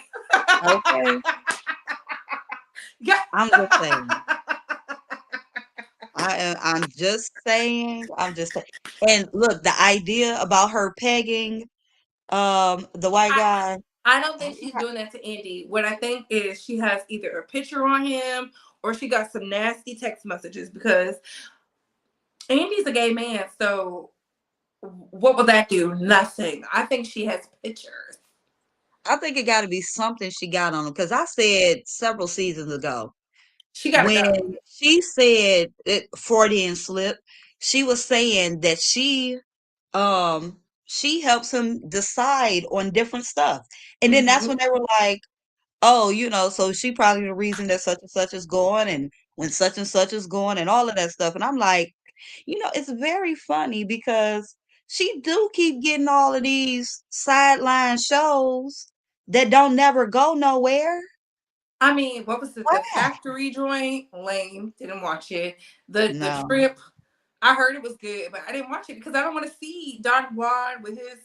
S4: Okay.
S1: Yeah.
S4: I'm just saying. I'm just saying. And look, the idea about her pegging the white guy.
S1: I don't think she's doing that to Andy. What I think is she has either a picture on him or she got some nasty text messages because Andy's a gay man. So what will that do? Nothing. I think she has pictures.
S4: I think it got to be something she got on him because I said several seasons ago when she said it Freudian slip, she was saying that she helps him decide on different stuff. And then that's when they were like, oh, so she probably the reason that such and such is going and when such and such is going and all of that stuff. And I'm like, it's very funny because she do keep getting all of these sideline shows that don't never go nowhere.
S1: I mean, what was it? The factory joint? Lame. Didn't watch it. The trip. I heard it was good, but I didn't watch it because I don't want to see Don Juan with his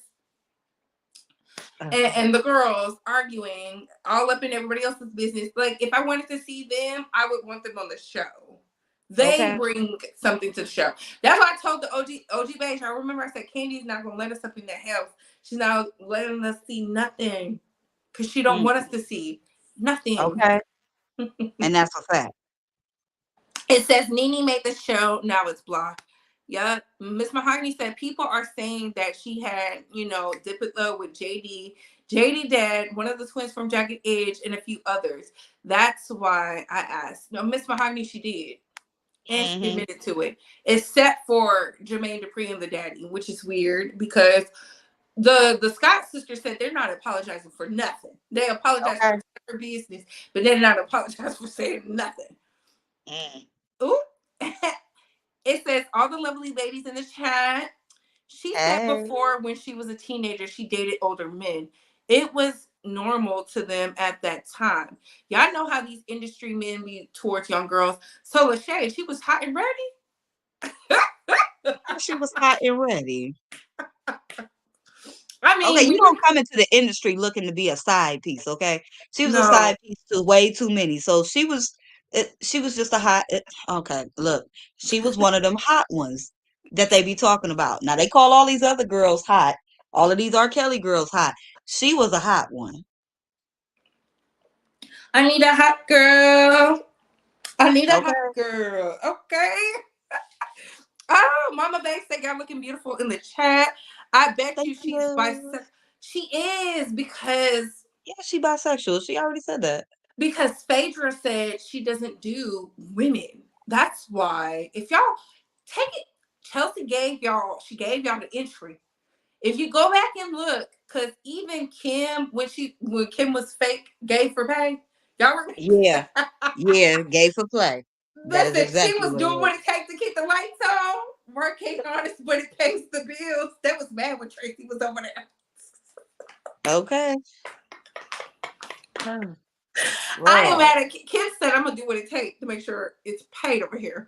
S1: and the girls arguing all up in everybody else's business. Like, if I wanted to see them, I would want them on the show. They bring something to the show. That's why I told the OG Beige. I remember I said, Kandi's not going to let us up in that house. She's not letting us see nothing because she don't want us to see nothing.
S4: Okay. And that's a fact.
S1: It says Nene made the show. Now it's blocked. Yeah. Miss Mahogany said people are saying that she had, Dip It Low with JD. JD Dad, one of the twins from Jagged Edge, and a few others. That's why I asked. No, Miss Mahogany, she did. And she admitted to it. Except for Jermaine Dupri and the daddy, which is weird because the Scott sisters said they're not apologizing for nothing. They apologize for their business, but they're not apologizing for saying nothing. Ooh. It says all the lovely ladies in the chat. She said before when she was a teenager, she dated older men. It was normal to them at that time. Y'all know how these industry men be towards young girls. So Lachey, she was hot and ready.
S4: She was hot and ready.
S1: I mean,
S4: okay, you don't come into the industry looking to be a side piece, okay? She was a side piece to way too many. So she was just a hot. Okay, look, she was one of them hot ones that they be talking about. Now they call all these other girls hot. All of these R. Kelly girls hot. She was a hot one.
S1: I need a hot girl. I need a hot girl. Okay. Oh, Mama Bay said y'all looking beautiful in the chat. I bet you she's bisexual. She is because
S4: she bisexual. She already said that.
S1: Because Phaedra said she doesn't do women. That's why. If y'all take it, Chelsea gave y'all. She gave y'all the entry. If you go back and look, because even Kim, when Kim was fake, gave for pay. Y'all remember?
S4: Yeah. Yeah. Gay for play. That is
S1: Listen, she
S4: exactly
S1: was
S4: what it
S1: doing
S4: was.
S1: what it takes to keep the lights on, working honest, but it pays the bills. That was mad when Tracy was over there.
S4: Okay.
S1: I am
S4: Lord.
S1: mad at Kim said I'm gonna do what it takes to make sure it's paid over here.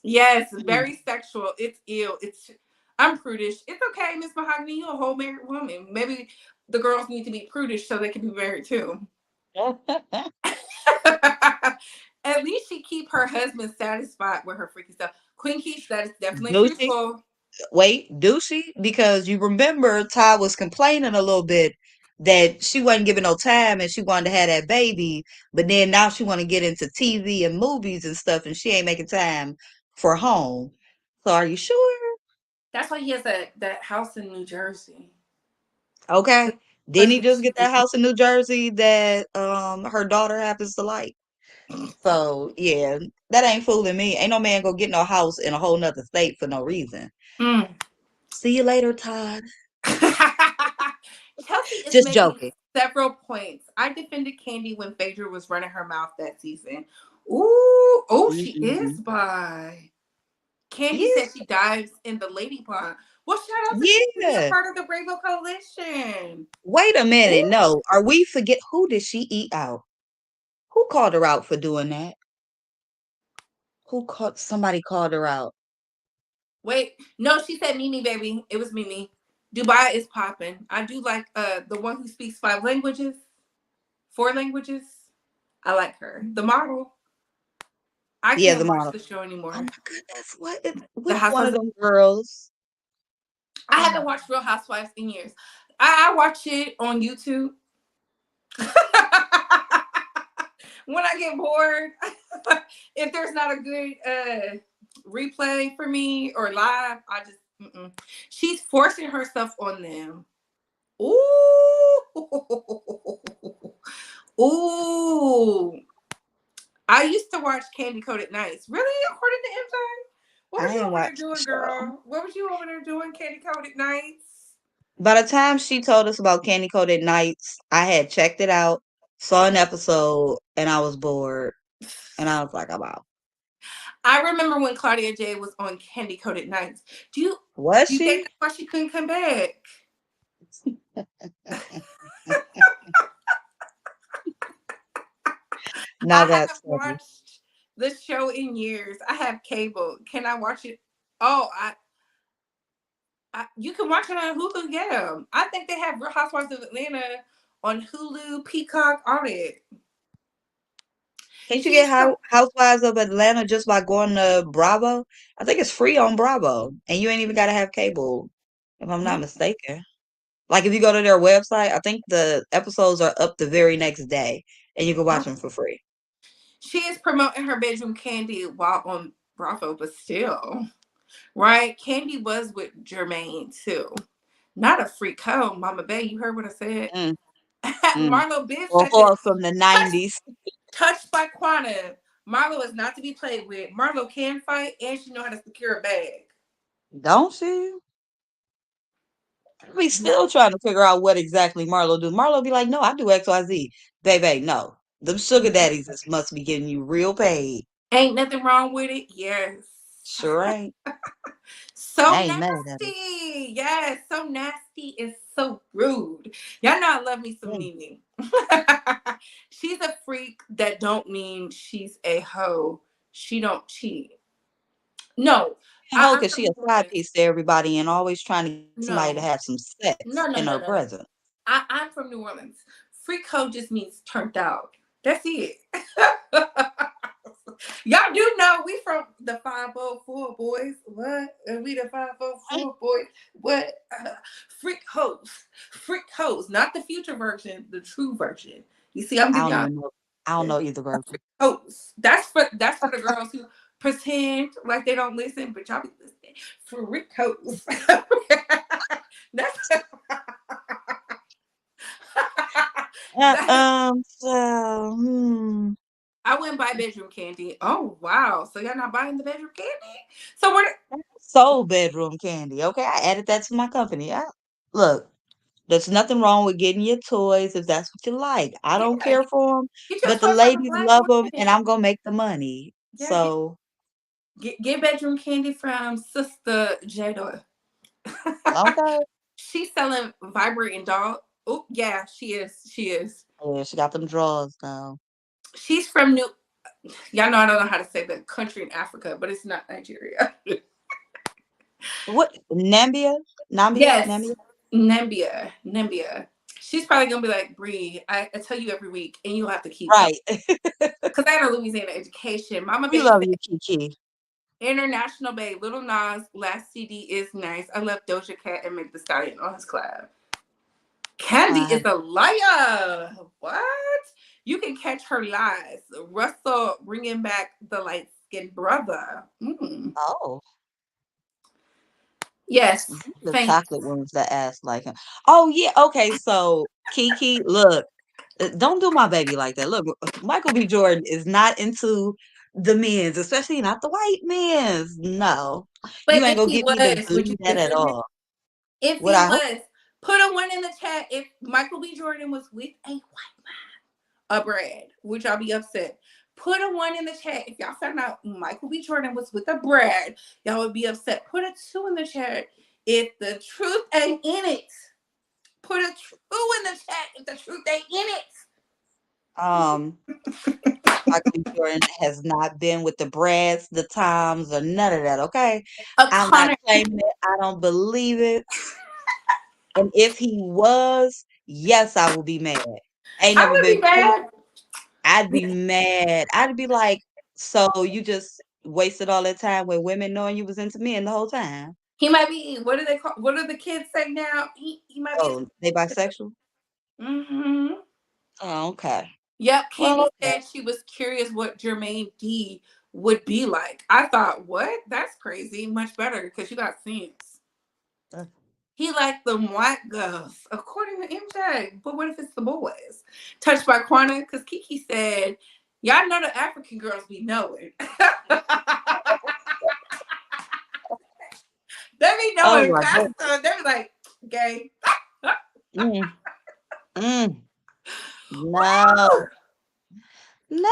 S1: Yes, very sexual. It's ill. I'm prudish. It's okay, Miss Mahogany. You're a whole married woman. Maybe the girls need to be prudish so they can be married too. At least she keep her husband satisfied with her freaky stuff. Queen Keith, that is definitely
S4: Do she?
S1: truthful.
S4: Wait, do she? Because you remember Ty was complaining a little bit that she wasn't giving no time and she wanted to have that baby, but then now she want to get into TV and movies and stuff, and she ain't making time for home. So are you sure?
S1: That's why he has that house in New Jersey.
S4: Okay.
S1: With
S4: Didn't he just
S1: husband.
S4: get that house in New Jersey that her daughter happens to like? So yeah, that ain't fooling me. Ain't no man gonna get no house in a whole nother state for no reason.
S1: Mm.
S4: See you later, Todd.
S1: Chelsea is
S4: Just
S1: making
S4: joking.
S1: several points. I defended Kandi when Phaedra was running her mouth that season. Ooh, oh, she is
S4: Mhm.
S1: bi. Kandi
S4: Yeah,
S1: said she dives in the lady pond. Well, shout out to Kandi being
S4: yeah.
S1: part of the Revolt Coalition.
S4: Wait a minute.
S1: Ooh.
S4: No, are we forget who did she eat out? Who called her out for doing that? Who called somebody called her out?
S1: Wait, no, she said Mimi, baby. It was Mimi. Dubai is popping. I do like the one who speaks 5 languages, 4 languages. I like her. The model. I
S4: Yeah, the
S1: can't watch
S4: model.
S1: the show
S4: Oh
S1: anymore.
S4: my goodness,
S1: The
S4: which one of
S1: Housewives.
S4: them girls?
S1: I haven't
S4: Oh,
S1: watched Real Housewives in years. I watch it on YouTube. When I get bored, if there's not a good replay for me or live, I just she's forcing herself on them. Ooh, ooh. I used to watch Candy Coated Nights. Really, according to MJ? What was
S4: I
S1: you
S4: ain't
S1: over there
S4: watched the
S1: doing,
S4: show.
S1: girl? What was you over there doing, Candy Coated Nights?
S4: By the time she told us about Candy Coated Nights, I had checked it out, saw an episode, and I was bored. And I was like, I'm out.
S1: I remember when Claudia J was on Candy Coated Nights.
S4: Was
S1: Do you think
S4: she?
S1: that's why she couldn't come back?
S4: Now
S1: I
S4: that's
S1: haven't
S4: funny.
S1: watched the show in years. I have cable. Can I watch it? Oh, you can watch it on Hulu. Yeah, I think they have Real Housewives of Atlanta on Hulu, Peacock, all that.
S4: Can't you get
S1: She's from.
S4: Housewives of Atlanta just by going to Bravo? I think it's free on Bravo, and you ain't even got to have cable, if I'm not mistaken. Like if you go to their website, I think the episodes are up the very next day, and you can watch them for free.
S1: She is promoting her bedroom Candy while on Bravo, but still, right? Candy was with Jermaine too. Not a freak hoe, Mama Bay. You heard what I said.
S4: Mm, mm.
S1: Marlo Biz
S4: Or
S1: said this.
S4: from the
S1: Touched,
S4: 90s.
S1: touched by Quana. Marlo is not to be played with. Marlo can fight and she know how to secure a bag.
S4: Don't she? We still trying to figure out what exactly Marlo do. Marlo be like, no, I do XYZ. Baby, no. Them sugar daddies must be getting you real paid.
S1: Ain't nothing wrong with it. Yes.
S4: Sure ain't.
S1: So
S4: I ain't mad at it.
S1: nasty. Yes, so nasty and so rude. Y'all know I love me some
S4: Mm.
S1: Nene. She's a freak that don't mean she's a hoe. She don't cheat. No,
S4: Hoe,
S1: I'm
S4: cause she
S1: from
S4: a
S1: New
S4: side
S1: Orleans.
S4: piece to everybody and always trying to get somebody to
S1: No,
S4: have some sex
S1: no, no,
S4: in
S1: no,
S4: her
S1: no, no.
S4: presence.
S1: I'm from New Orleans. Freak hoe just means turned out. That's it. Y'all do know we from the 504 boys. What? We the 504 boys. What? Freak hoes. Freak hoes. Not the future version, the true version. You see, I'm
S4: I
S1: giving
S4: don't
S1: y'all
S4: even know. I don't know either version.
S1: freak hoes. That's for the girls who pretend like they don't listen, but y'all be listening. Freak hoes. That's
S4: Uh,
S1: that,
S4: um, so, hmm.
S1: I wouldn't buy bedroom candy. Oh wow! So y'all not buying the bedroom candy? So we're
S4: Soul bedroom candy. Okay, I added that to my company. Look, there's nothing wrong with getting your toys if that's what you like. I don't
S1: yeah,
S4: care for them,
S1: get your
S4: but the
S1: toy from a
S4: ladies
S1: black
S4: love them, and
S1: woman.
S4: I'm gonna make the money.
S1: Yeah,
S4: So,
S1: get bedroom candy from Sister Jada.
S4: okay.
S1: She's selling vibrating doll. Oh yeah, she is. She is.
S4: Yeah, she got them drawers now.
S1: She's from New. Y'all know I don't know how to say the country in Africa, but it's not Nigeria.
S4: What? Nambia? Nambia?
S1: Yes,
S4: Nambia?
S1: Nambia. Nambia. She's probably gonna be like, Bree, I tell you every week, and you'll have to keep telling.
S4: Right.
S1: Because I have a Louisiana education. Mama
S4: We
S1: Bay
S4: love
S1: said,
S4: you, Kiki.
S1: International Bay, Lil Nas last CD is nice. I love Doja Cat and Meg the Stallion on his collab. Kandi
S4: Uh,
S1: is a liar. What? You can catch her lies. Russell bringing back the light skinned brother.
S4: oh.
S1: Yes,
S4: The
S1: thanks.
S4: chocolate ones that ass like him. Oh yeah, okay. So Kiki, look, don't do my baby like that. Look, Michael B. Jordan is not into the men's, especially not the white men's. No,
S1: But
S4: you ain't
S1: if
S4: gonna
S1: he
S4: get me to
S1: was, would you
S4: believe that at
S1: listen?
S4: all.
S1: If
S4: What
S1: he
S4: I hope,
S1: was, put a one in the chat. If Michael B. Jordan was with a white man, a Brad, would y'all be upset? Put a one in the chat. If y'all found out Michael B. Jordan was with a Brad, y'all would be upset. Put a two in the chat. If the truth ain't in it, put a two in the chat. If the truth ain't in it.
S4: um, Michael B. Jordan has not been with the Brads, the Toms, or none of that. Okay,
S1: A
S4: I'm not
S1: Connor.
S4: claiming it. I don't believe it. And if he was, yes, I will be mad. Ain't
S1: I
S4: never
S1: would
S4: been
S1: be
S4: cool.
S1: mad.
S4: I'd be mad. I'd be like, so you just wasted all that time with women knowing you was into men the whole time?
S1: He might be. What do they call? What do the kids say now? He might be.
S4: Oh, they bisexual?
S1: Mm-hmm.
S4: Oh, okay.
S1: Yep.
S4: Well,
S1: Candy said she was curious what Jermaine D would be like. I thought, what? That's crazy. Much better because you got sense.
S4: okay.
S1: He liked them white girls, according to MJ. But what if it's the boys? Touched by Quana, because Kiki said, y'all know the African girls be knowing. They be
S4: Oh
S1: knowing
S4: my God.
S1: faster. They be like, gay.
S4: Mm, mm,
S1: Woo!
S4: no, no.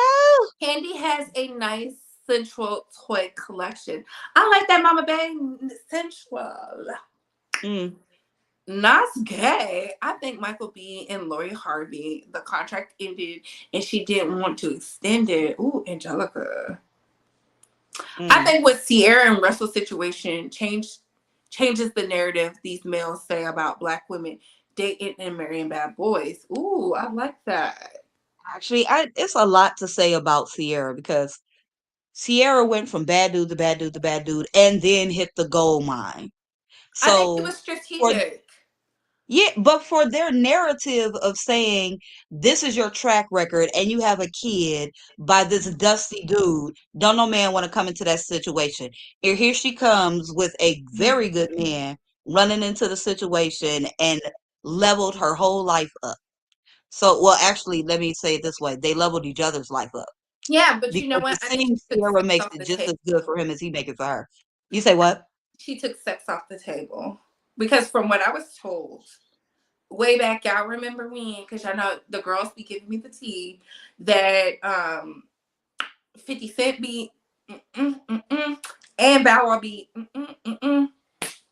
S1: Candy has a nice sensual toy collection. I like that Mama Bay sensual.
S4: Mm.
S1: Not gay. I think Michael B and Lori Harvey, the contract ended and she didn't want to extend it. Ooh, Angelica. I
S4: Mm.
S1: think with Sierra and Russell's situation changes the narrative these males say about black women dating and marrying bad boys. Ooh, I like that.
S4: Actually, it's a lot to say about Sierra because Sierra went from bad dude to bad dude to bad dude and then hit the gold mine.
S1: I think it
S4: So
S1: was
S4: for
S1: strategic.
S4: yeah, but for their narrative of saying this is your track record and you have a kid by this dusty dude, don't no man want to come into that situation. Here she comes with a very good man running into the situation and leveled her whole life up. So, well, actually, let me say it this way: they leveled each other's life up
S1: Yeah, but you know
S4: because
S1: what?
S4: the
S1: I think
S4: same
S1: she took
S4: Sierra
S1: sex
S4: makes
S1: off
S4: it
S1: the
S4: just
S1: table.
S4: as good for him as he makes it for her. You say what?
S1: She took sex off the table. Because from what I was told, way back, y'all remember when, because I know the girls be giving me the tea, that 50 Cent be and Bow Wow be
S4: Oh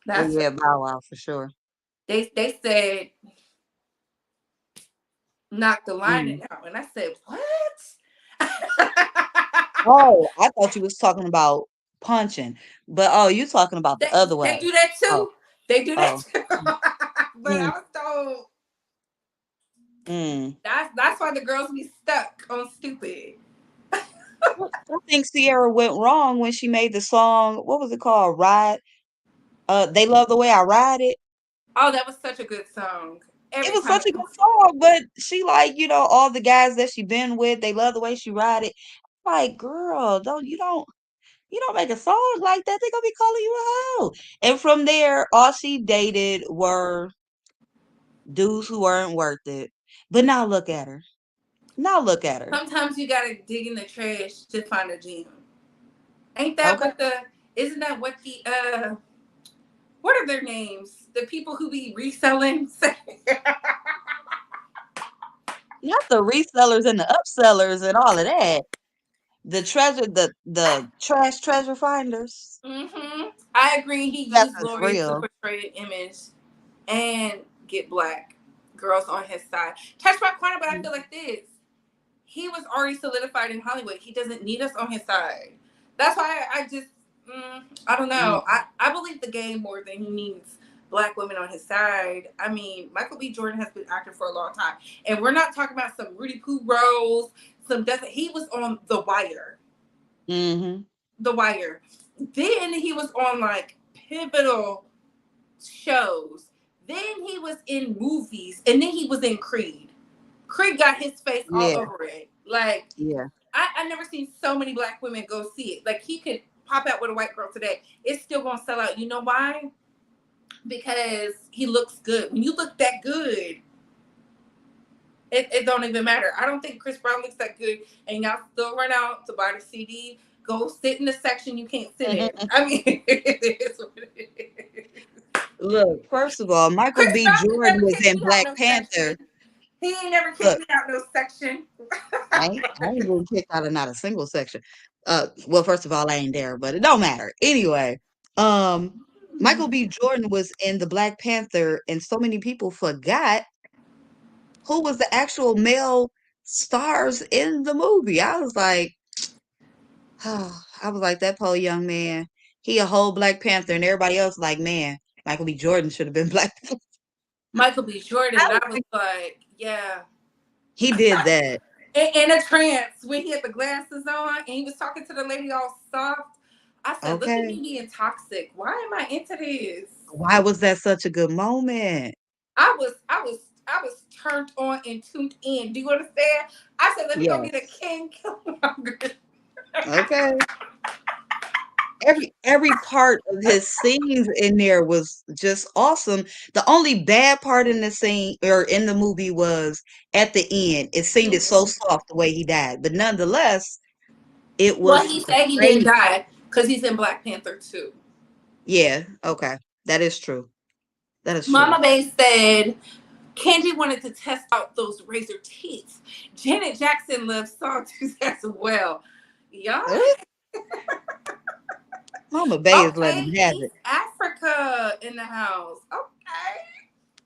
S1: That's
S4: yeah, Bow Wow for sure.
S1: they said knock the lining
S4: Mm.
S1: out. And I said, what?
S4: Oh, I thought you was talking about punching, but oh, you talking about the other
S1: they
S4: way.
S1: do that
S4: Oh,
S1: too. They do that
S4: oh,
S1: too.
S4: mm,
S1: But I
S4: mm,
S1: was told
S4: mm.
S1: that's why the girls be stuck on stupid.
S4: I think Sierra went wrong when she made the song. What was it called? Ride. They love the way I ride it.
S1: Oh, that was such a good song.
S4: It
S1: Every
S4: was
S1: time
S4: such
S1: it
S4: a
S1: comes,
S4: good song, but she like all the guys that she been with. They love the way she ride it. Like, girl, don't make a song like that. They gonna be calling you a hoe. And from there, all she dated were dudes who weren't worth it. But now look at her. Now look at her.
S1: Sometimes you gotta dig in the trash to find a gem. Ain't that
S4: Okay.
S1: what isn't that what the what are their names? The people who be reselling?
S4: Not the resellers and the upsellers and all of that. The treasure, the trash treasure finders.
S1: I agree. He
S4: That's
S1: used
S4: what's
S1: Lori to
S4: real.
S1: portray an image and get black girls on his side. Touch my corner, but I feel like this. He was already solidified in Hollywood. He doesn't need us on his side. That's why I just, I don't know. I believe the game more than he needs black women on his side. I mean, Michael B. Jordan has been acting for a long time. And we're not talking about some Rudy Poo roles, he was on The Wire.
S4: Mm-hmm.
S1: The Wire. Then he was on like pivotal shows. Then he was in movies. And then he was in Creed. Creed got his face all over it. Like, I never seen so many black women go see it. Like, he could pop out with a white girl today. It's still going to sell out. You know why? Because he looks good. When you look that good, it don't even matter. I don't think Chris Brown looks that good. And y'all still run out to buy the CD. Go sit in the section you can't sit in. I mean, it is what it is.
S4: Look, first of all, Michael
S1: Chris
S4: B.
S1: Brown
S4: Jordan
S1: never
S4: was
S1: kicked
S4: in
S1: me out
S4: Black
S1: no
S4: Panther.
S1: section. He ain't never kicked me out no section.
S4: I ain't been kicked out of not a single section. Well, first of all, I ain't there, but it don't matter. Anyway, Michael B. Jordan was in the Black Panther, and so many people forgot who was the actual male stars in the movie. I was like, that poor young man. He a whole Black Panther, and everybody else like, man, Michael B. Jordan should have been Black Panther.
S1: Michael B. Jordan, I was like, yeah.
S4: He did that.
S1: In a trance when he had the glasses on and he was talking to the lady all soft. I said, look at me being toxic. Why am I into this?
S4: Why was that such a good moment?
S1: I was turned on and tuned in. Do you understand? I said, let me go get a King Killmonger.
S4: Okay. Every part of his scenes in there was just awesome. The only bad part in the scene or in the movie was at the end. It seemed it so soft the way he died, but nonetheless, it was.
S1: Well, he said he didn't die because he's in Black Panther 2.
S4: Yeah. Okay, that is true. That is true.
S1: Mama Bay said Kandi wanted to test out those razor teeth. Janet Jackson loves sawtooth as well. Y'all.
S4: Mama Bay is letting him have it.
S1: Africa in the house. Okay.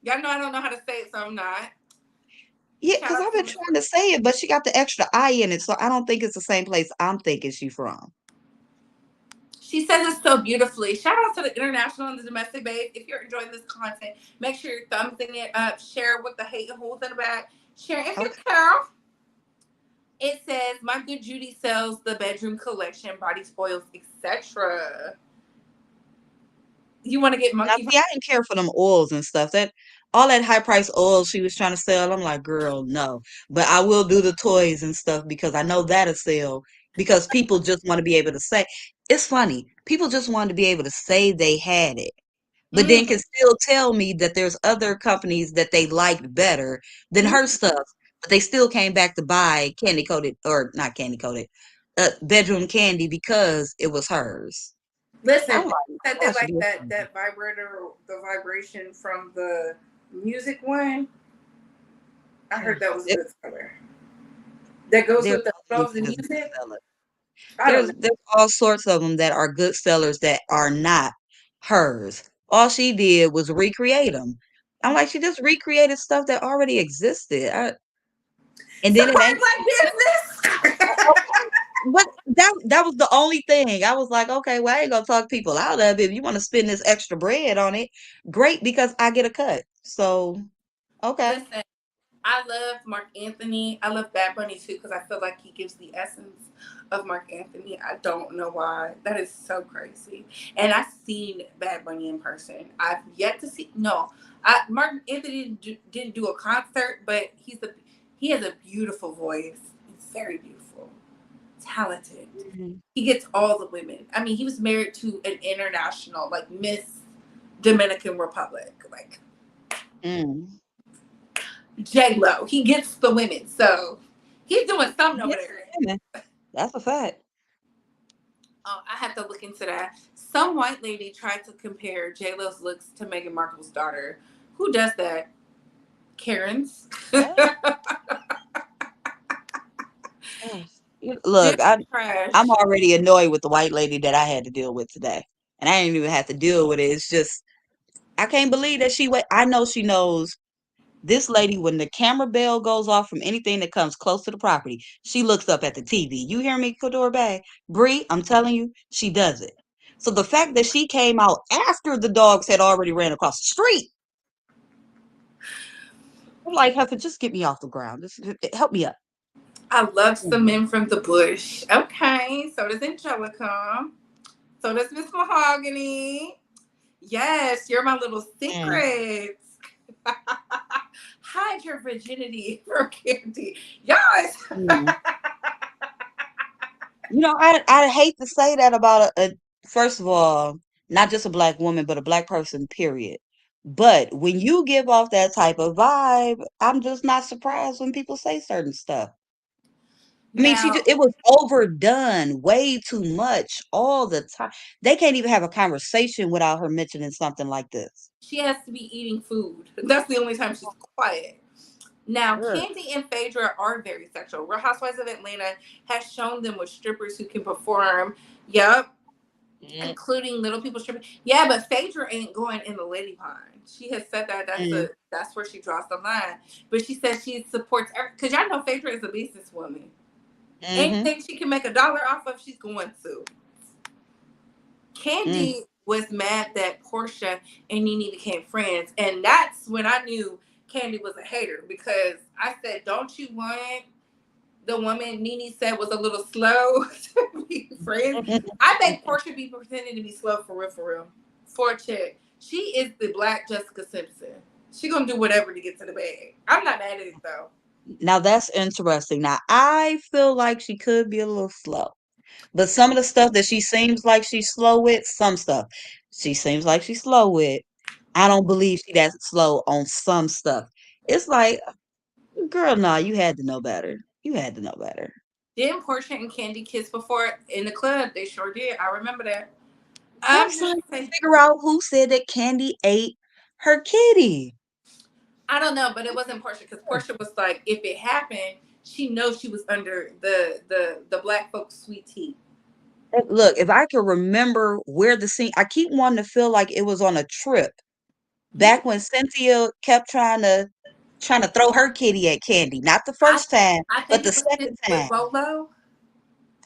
S1: Y'all know I don't know how to say it, so I'm not.
S4: Yeah, because I've been trying to say it, but she got the extra I in it, so I don't think it's the same place I'm thinking she's from.
S1: She says it so beautifully. Shout out to the international and the domestic base. If you're enjoying this content, make sure you're thumbsing it up. Share with the hate and holes in the back. Share if you care. It says, my good Judy sells the bedroom collection, body oils, etc. You want to get monkey?
S4: Now, see, I didn't care for them oils and stuff. That all that high price oils she was trying to sell, I'm like, girl, no. But I will do the toys and stuff because I know that'll sell. Because people just want to be able to say, it's funny. People just want to be able to say they had it, but then can still tell me that there's other companies that they liked better than her stuff, but they still came back to buy candy coated or not candy coated, bedroom candy because it was hers.
S1: Listen, that they like that vibrator, the vibration from the music one. I heard that was a good seller. That goes with the clothes and music.
S4: There's all sorts of them that are good sellers that are not hers. All she did was recreate them. I'm like, she just recreated stuff that already existed. And then it ain't
S1: like business.
S4: But that was the only thing. I was like, okay, well, I ain't gonna talk people out of it. If you want to spend this extra bread on it, great, because I get a cut. So, okay.
S1: Listen, I love Mark Anthony. I love Bad Bunny too because I feel like he gives the essence of Mark Anthony. I don't know why. That is so crazy. And I've seen Bad Bunny in person. I've yet to see. No, Mark Anthony didn't do a concert, but he has a beautiful voice. He's very beautiful, talented. He gets all the women. I mean, he was married to an international, like Miss Dominican Republic, like J-Lo. He gets the women. So He's doing something over
S4: Yeah,
S1: there.
S4: that's a fact.
S1: Oh, I have to look into that. Some white lady tried to compare J Lo's looks to Meghan Markle's daughter. Who does that? Karens.
S4: Look,
S1: Just
S4: I'm
S1: trash.
S4: already annoyed with the white lady that I had to deal with today, and I didn't even have to deal with it. It's just I can't believe that she wait. I know she knows this lady when the camera bell goes off from anything that comes close to the property. She looks up at the TV. You hear me, Kador Bay? Bree, I'm telling you, she does it. So the fact that she came out after the dogs had already ran across the street, I'm like, Heifer, just get me off the ground. Just help me up.
S1: I love some men from the bush. Okay, so does Angelica. So does Miss Mahogany. Yes, you're my little
S4: Mm.
S1: secrets. Hide your virginity from Kandi. Yes.
S4: Mm. I hate to say that about first of all, not just a black woman, but a black person, period. But when you give off that type of vibe, I'm just not surprised when people say certain stuff. I mean,
S1: Now,
S4: it was overdone way too much all the time. They can't even have a conversation without her mentioning something like this.
S1: she has to be eating food. That's the only time she's quiet. Now,
S4: Ugh.
S1: Kandi and Phaedra are very sexual. Real Housewives of Atlanta has shown them with strippers who can perform. Yep,
S4: Mm,
S1: including little people stripping. Yeah, but Phaedra ain't going in the lady pond. She has said that
S4: mm,
S1: that's where she draws the line. But she says she supports because y'all know Phaedra is a businesswoman.
S4: mm-hmm,
S1: Anything she can make $1 off of, she's going to.
S4: mm.
S1: Kandi was mad that Portia and Nene became friends, and that's when I knew Kandi was a hater because I said, "Don't you want the woman Nene said was a little slow to be friends?" I think Portia be pretending to be slow for real, for real. For a chick, she is the Black Jessica Simpson. She gonna do whatever to get to the bag. I'm not mad at it though.
S4: Now that's interesting. Now I feel like she could be a little slow. But some of the stuff that she seems like she's slow with, some stuff she seems like she's slow with. I don't believe she that slow on some stuff. It's like, girl, nah, you had to know better. You had to know better.
S1: Didn't Portia and Kandi kiss before in the club? They sure did. I remember that.
S4: I'm
S1: I'm just
S4: trying to
S1: saying.
S4: figure out who said that Candy ate her kitty.
S1: I don't know, but it wasn't Portia because Portia was like, if it happened, she knows she was under the black folks' sweet tea.
S4: Look, if I can remember where the scene, I keep wanting to feel like it was on a trip
S1: You,
S4: back when Cynthia kept trying to throw her kitty at Candy. Not the
S1: I
S4: first time,
S1: I
S4: but
S1: think
S4: the
S1: it was
S4: second
S1: with
S4: time.
S1: Bolo.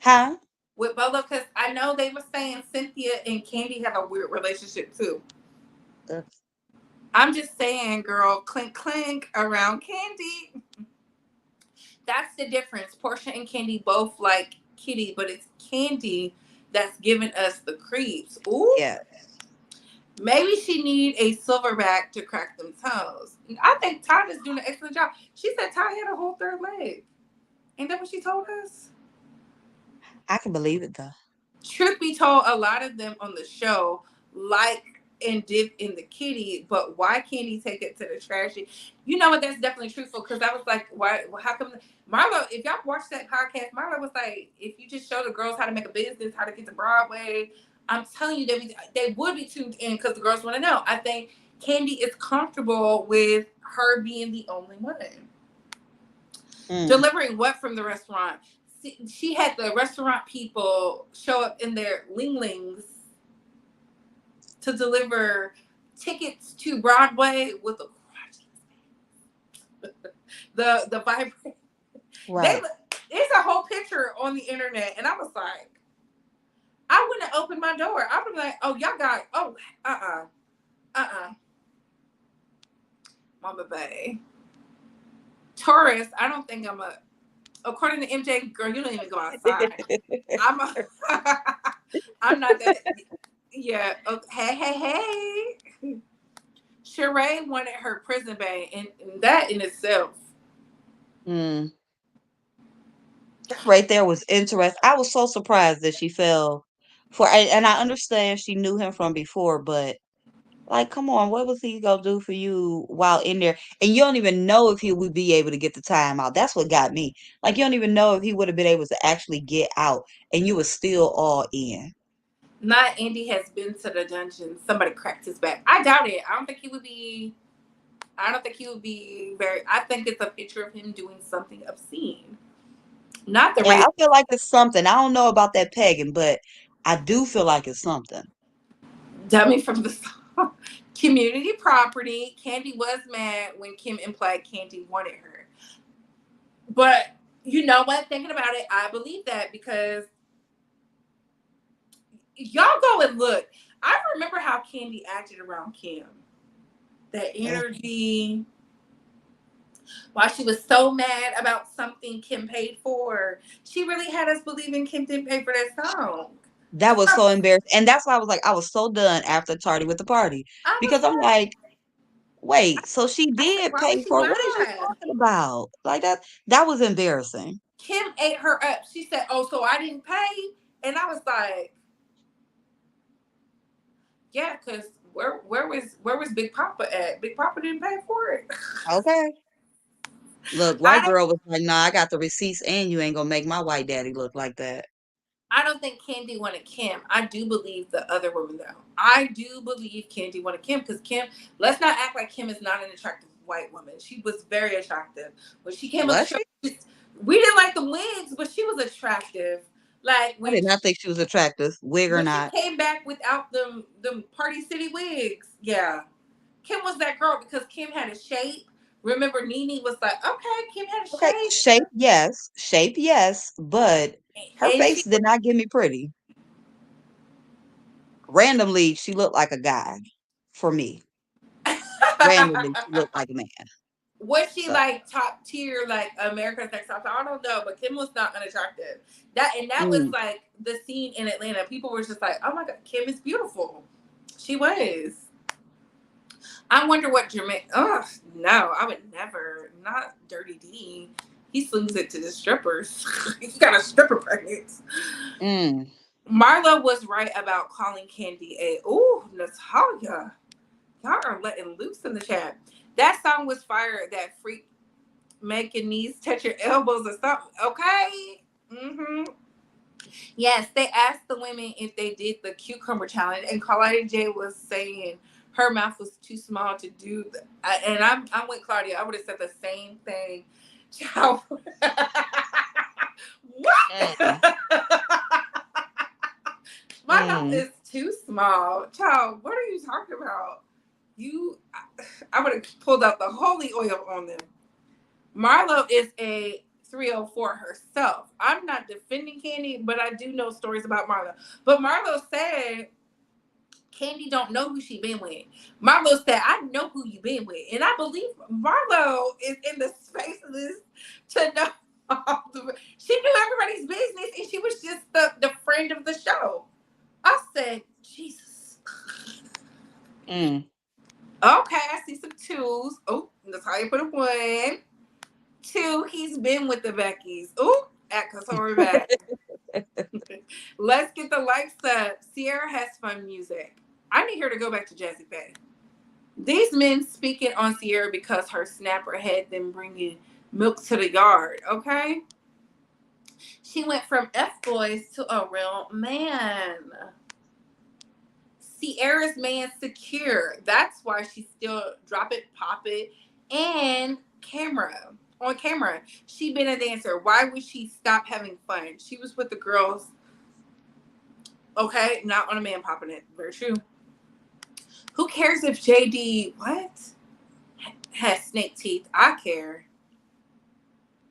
S4: Huh?
S1: With Bolo, because I know they were saying Cynthia and Candy have a weird relationship too.
S4: Ugh.
S1: I'm just saying, girl, clink clink around Candy. That's the difference. Portia and Candy both like Kitty, but it's Candy that's giving us the creeps. Ooh.
S4: Yeah.
S1: Maybe she need a silverback to crack them toes. I think Ty is doing an excellent job. She said Ty had a whole third leg. Ain't that what she told us?
S4: I can believe it though.
S1: Truth be told, a lot of them on the show like and dip in the kitty, but why can't he take it to the trashy? You know what? That's definitely truthful because I was like, why? How come? Marlo, if y'all watched that podcast, Marlo was like, if you just show the girls how to make a business, how to get to Broadway, I'm telling you, they would be tuned in because the girls want to know. I think Candy is comfortable with her being the only one.
S4: Mm.
S1: Delivering what from the restaurant? She had the restaurant people show up in their linglings to deliver tickets to Broadway with a the vibrate. They
S4: Right.
S1: It's a whole picture on the internet, and I was like, I wouldn't open my door. I would be like, oh y'all got uh Mama Bay Taurus. I don't think I'm a. According to MJ, girl, you don't even go outside. I'm a. I'm not that. Yeah. Okay. Hey. Sheree wanted her prison bang, and that in itself.
S4: Mm. That right there was interesting. I was so surprised that she fell and I understand she knew him from before, but Like, come on, what was he gonna do for you while in there? And you don't even know if he would be able to get the time out. That's what got me. Like, you don't even know if he would have been able to actually get out, and you were still all in.
S1: Not Andy has been to the dungeon. Somebody cracked his back. I doubt it. I don't think he would be. I don't think he would be very. I think it's a picture of him doing something obscene. Not the
S4: And I
S1: real
S4: feel like it's something. I don't know about that pegging, but I do feel like it's something.
S1: dummy from the song. Community property. Kandi was mad when Kim implied Kandi wanted her. But you know what? Thinking about it, I believe that because y'all go and look. I remember how Kandi acted around Kim. That energy. Why she was so mad about something Kim paid for. She really had us believing Kim didn't pay for that song.
S4: That was so embarrassing. And that's why I was like, I was so done after Tardy with the party.
S1: I was
S4: Because I'm like, wait, so she
S1: I said,
S4: did
S1: why
S4: pay
S1: would she
S4: for it. What is you
S1: lie?
S4: talking about? Like that was embarrassing.
S1: Kim ate her up. She said, "Oh, so I didn't pay," and I was like, "Yeah, because where was Big Papa at? Big Papa didn't pay for it."
S4: Okay. Look, white girl was like, nah, I got the receipts and you ain't gonna make my white daddy look like that.
S1: I don't think Kandi wanted Kim. I do believe the other woman though. I do believe Kandi wanted Kim because Kim. Let's not act like Kim is not an attractive white woman. She was very attractive when she came on the
S4: Was
S1: show.
S4: she?
S1: We didn't like the wigs, but she was attractive. Like
S4: I did not think she was attractive, wig or
S1: when she
S4: not.
S1: came back without them Party City wigs, yeah, Kim was that girl because Kim had a shape. Remember, Nene was like, okay, Kim had a
S4: Okay,
S1: shape,
S4: shape, yes, but her
S1: and
S4: face
S1: she
S4: did not give me pretty. Randomly, she looked like a guy for me. Randomly, she looked like a man.
S1: was she
S4: So,
S1: like top tier, like America's Next Top? I don't know, but Kim was not unattractive. That was
S4: mm,
S1: like the scene in Atlanta. People were just like, oh my god, Kim is beautiful. She was. I wonder what Jermaine. Oh no, I would never. Not Dirty D. He slings it to the strippers. He got a stripper pregnant.
S4: mm.
S1: Marlo was right about calling Kandi a. Ooh, Natalia. Y'all are letting loose in the chat. That song was fire. That freak making knees touch your elbows or something. Okay. Mm-hmm. Yes, they asked the women if they did the cucumber challenge, and Claudia J was saying her mouth was too small to do. And I'm with Claudia. I would have said the same thing. Child.
S4: Mm,
S1: What? My mouth
S4: mm.
S1: is too small. Child, what are you talking about? I would have pulled out the holy oil on them. Marlo is a 304 herself. I'm not defending Kandi, but I do know stories about Marlo. But Marlo said Kandi don't know who she been with. Marlo said, I know who you been with. And I believe Marlo is in the spaces to know. She knew everybody's business and she was just the friend of the show. I said, Jesus.
S4: Mm.
S1: Okay, I see some twos. Oh, that's how you put a 1. 2, he's been with the Beckys. Ooh, at Kasori back. Let's get the likes up. Sierra has fun music. I need her to go back to Jazzy Faye. These men speaking on Sierra because her snapper had them bringing milk to the yard, okay? She went from F-boys to a real man. Sierra's man secure. That's why she still drop it, pop it, and on camera. She been a dancer. Why would she stop having fun? She was with the girls. Okay, not on a man popping it. Very true. Who cares if JD has snake teeth? I care.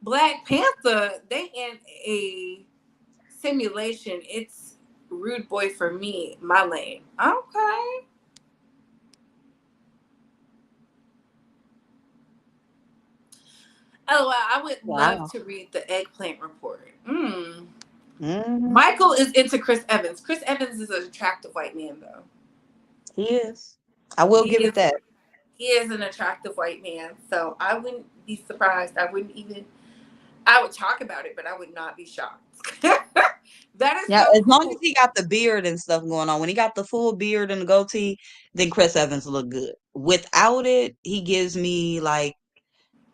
S1: Black Panther, they in a simulation. It's rude boy for me, my lane. Okay. Oh, well, I would love
S4: Wow.
S1: to read the eggplant report. Mm.
S4: Mm-hmm.
S1: Michael is into Chris Evans. Chris Evans is an attractive white man, though.
S4: He is. I will
S1: He
S4: give
S1: is.
S4: it that.
S1: He is an attractive white man, so I wouldn't be surprised. I would talk about it, but I would not be shocked. That is
S4: Yeah,
S1: so
S4: as long as
S1: cool.
S4: he got the beard and stuff going on. When he got the full beard and the goatee, then Chris Evans look good. Without it, he gives me like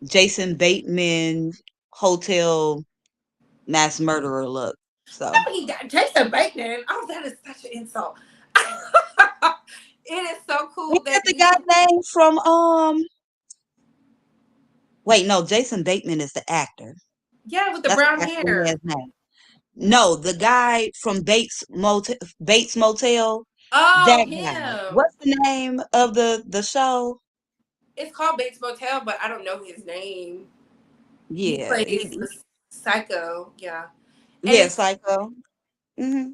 S4: Jason Bateman hotel mass murderer look.
S1: No,
S4: So
S1: he got Jason Bateman. Oh, that is such an insult. It is so
S4: ain't
S1: cool
S4: that
S1: that
S4: the
S1: you.
S4: guy name from wait, no, Jason Bateman is the actor.
S1: Yeah, with the
S4: That's the
S1: brown
S4: actor in
S1: hair.
S4: his name. No, the guy from Bates Motel,
S1: Oh,
S4: that guy.
S1: him.
S4: What's the name of the show?
S1: It's called Bates Motel, but I don't know his name. He
S4: Yeah,
S1: plays the psycho. Yeah. And
S4: yeah,
S1: it's
S4: Psycho. Hmm.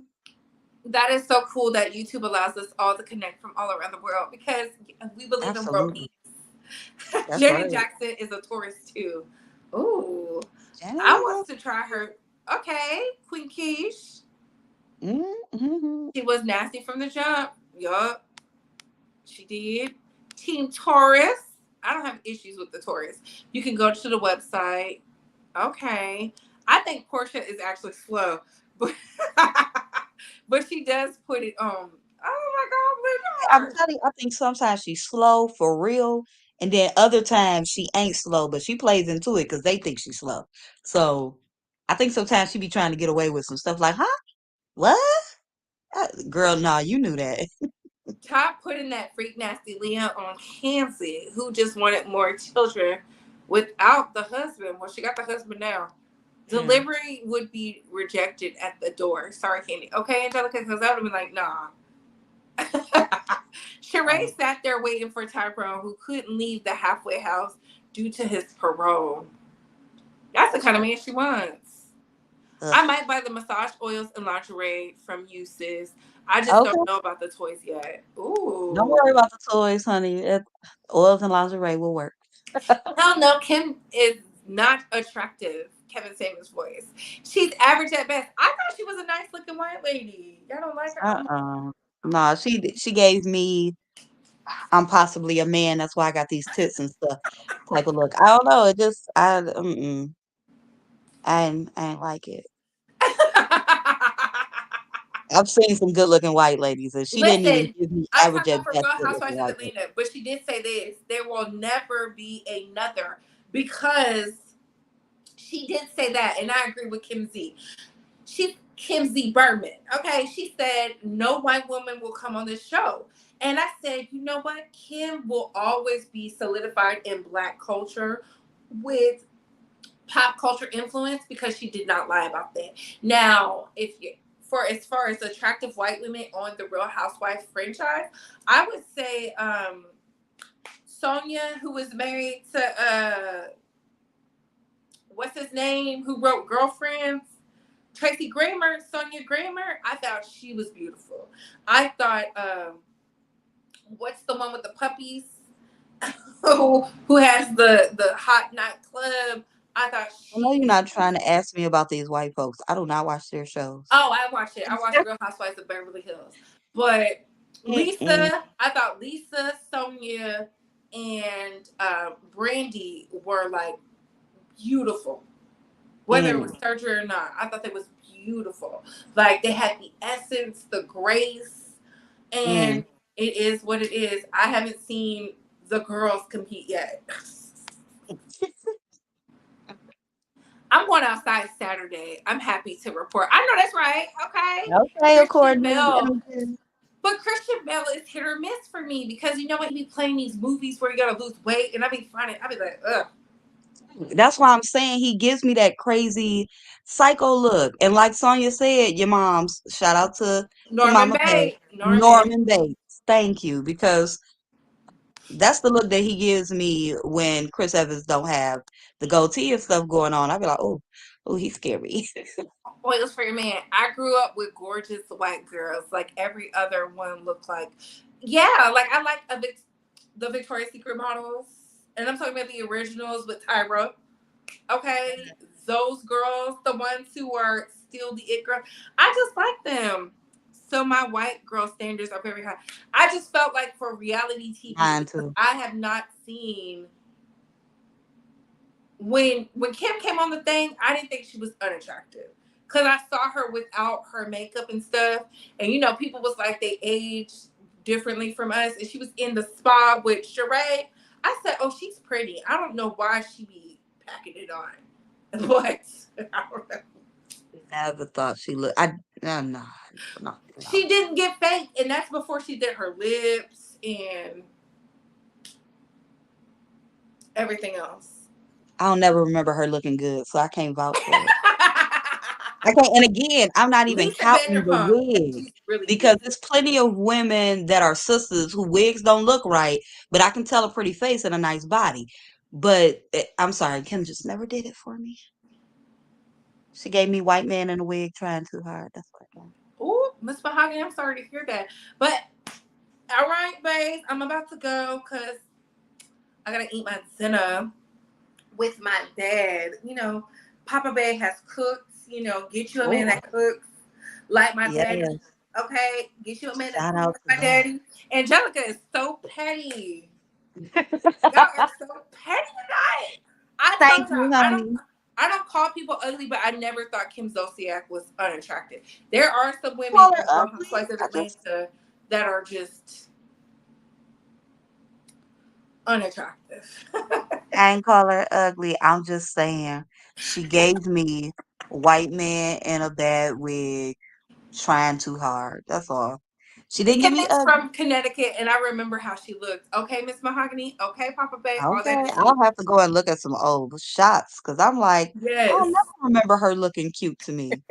S1: that is so cool that YouTube allows us all to connect from all around the world because we believe in world
S4: Absolutely.
S1: peace.
S4: That's
S1: Janet
S4: right.
S1: Jackson is a tourist too. Ooh.
S4: Janet
S1: I
S4: is
S1: want to try her. Okay, Queen Keish.
S4: mm-hmm.
S1: She was nasty from the jump. Yup, she did. Team Taurus. I don't have issues with the Taurus. You can go to the website. Okay. I think Portia is actually slow, but but she does put it on. Oh my God,
S4: I'm
S1: bless her.
S4: telling you, I think sometimes she's slow for real, and then other times she ain't slow, but she plays into it because they think she's slow. So I think sometimes she be trying to get away with some stuff like, huh? What? Girl, nah, you knew that.
S1: Top putting that freak nasty Leah on Kansi, who just wanted more children without the husband. Well, she got the husband now.
S4: Mm.
S1: Delivery would be rejected at the door. Sorry, Candy. Okay, Angelica, because I would have been like, nah. Sheree sat there waiting for Tyrone, who couldn't leave the halfway house due to his parole. That's the kind of man she wants. I
S4: Ugh.
S1: might buy the massage oils and lingerie from you, sis. I just don't
S4: Okay.
S1: know about the toys yet.
S4: Don't
S1: Ooh.
S4: worry about the toys, honey. Oils and lingerie will work.
S1: Hell no, Kim is not attractive. Kevin Samuels' voice. She's average at best. I thought she was a nice looking white lady. Y'all don't like her? I'm like,
S4: Uh-uh. Nah, she gave me I'm possibly a man, that's why I got these tits and stuff type of look. I don't know. It just I ain't like it. I've seen some good looking white ladies, and she didn't even
S1: Listen,
S4: give me
S1: I
S4: average
S1: signed up
S4: at
S1: for
S4: best
S1: Real
S4: good looking
S1: Housewives of
S4: white ladies.
S1: Atlanta, but she did say this: there will never be another, because she did say that, and I agree with Kim Z. She's Kim Z Berman. Okay, she said no white woman will come on this show, and I said, you know what? Kim will always be solidified in Black culture with pop culture influence because she did not lie about that. Now, if you for as far as attractive white women on the Real Housewives franchise, I would say Sonia, who was married to what's his name, who wrote Girlfriends, Tracy Kramer, Sonia Kramer. I thought she was beautiful. I thought what's the one with the puppies? who has the hot nightclub? I thought
S4: I know you're
S1: she.
S4: not trying to ask me about these white folks. I do not watch their shows.
S1: Oh, I watched it. I watched Real Housewives of Beverly Hills. But
S4: Mm-mm.
S1: Lisa, I thought Lisa, Sonia, and Brandy were like beautiful. Whether it was
S4: Mm.
S1: surgery or not, I thought they was beautiful. Like they had the essence, the grace,
S4: Mm.
S1: and it is what it is. I haven't seen the girls compete yet. I'm going outside Saturday. I'm happy to report. I know that's right. Okay.
S4: Okay,
S1: Christian
S4: according to the
S1: Bell.
S4: images.
S1: But Christian Bell is hit or miss for me because you know what? He be playing these movies where you gotta lose weight, and I be like, ugh.
S4: That's why I'm saying he gives me that crazy psycho look. And like Sonya said, your mom's shout out to
S1: Norman
S4: Mama Pay,
S1: Bates. Norman.
S4: Norman Bates. Thank you, because that's the look that he gives me when Chris Evans don't have the goatee and stuff going on. I'd be like, oh, he's scary.
S1: Oils for your man. I grew up with gorgeous white girls. Like every other one looked like, yeah. Like I like the Victoria's Secret models, and I'm talking about the originals with Tyra. Okay, those girls, the ones who are still the it girl, I just like them. So my white girl standards are very high. I just felt like for reality TV,
S4: Mine
S1: because
S4: too.
S1: I have not seen when Kim came on the thing, I didn't think she was unattractive because I saw her without her makeup and stuff. And, you know, people was like, they age differently from us. And she was in the spa with Sheree. I said, oh, she's pretty. I don't know why she be packing it on. But, I don't know.
S4: Never thought she looked. No.
S1: She didn't get fake. And that's before she did her lips and everything else.
S4: I don't never remember her looking good, so I can't vouch for it. I can't, and again, I'm not even
S1: Lisa
S4: counting the
S1: Vanderpump.
S4: wigs
S1: She's really
S4: because
S1: cute.
S4: there's plenty of women that are sisters who wigs don't look right, but I can tell a pretty face and a nice body. But I'm sorry, Kim just never did it for me. She gave me white man in a wig trying too hard. That's what I got.
S1: Oh, Miss Mahogany, I'm sorry to hear that. But all right, babes, I'm about to go because I gotta eat my dinner with my dad. You know, Papa Bay has cooked. You know, get you a man that cooks like my daddy.
S4: Yes.
S1: Okay, get you a man that
S4: Shout
S1: cooks
S4: out
S1: like my
S4: to that.
S1: daddy. Angelica is so petty. Y'all are so petty tonight. I
S4: Thank
S1: told
S4: you,
S1: y'all
S4: honey.
S1: I don't call people ugly, but I never thought Kim Zolciak was unattractive. There are some women
S4: Call
S1: in
S4: her
S1: Real
S4: ugly.
S1: Housewives of
S4: I just
S1: Atlanta that are just unattractive.
S4: I ain't call her ugly. I'm just saying she gave me white man in a bad wig trying too hard. That's all. She didn't give me
S1: It's
S4: ugly.
S1: from Connecticut, and I remember how she looked. Okay, Miss Mahogany. Okay, Papa Bay. All that
S4: Okay,
S1: is
S4: I'll have to go and look at some old shots because I'm like, I don't
S1: yes.
S4: never remember her looking cute to me.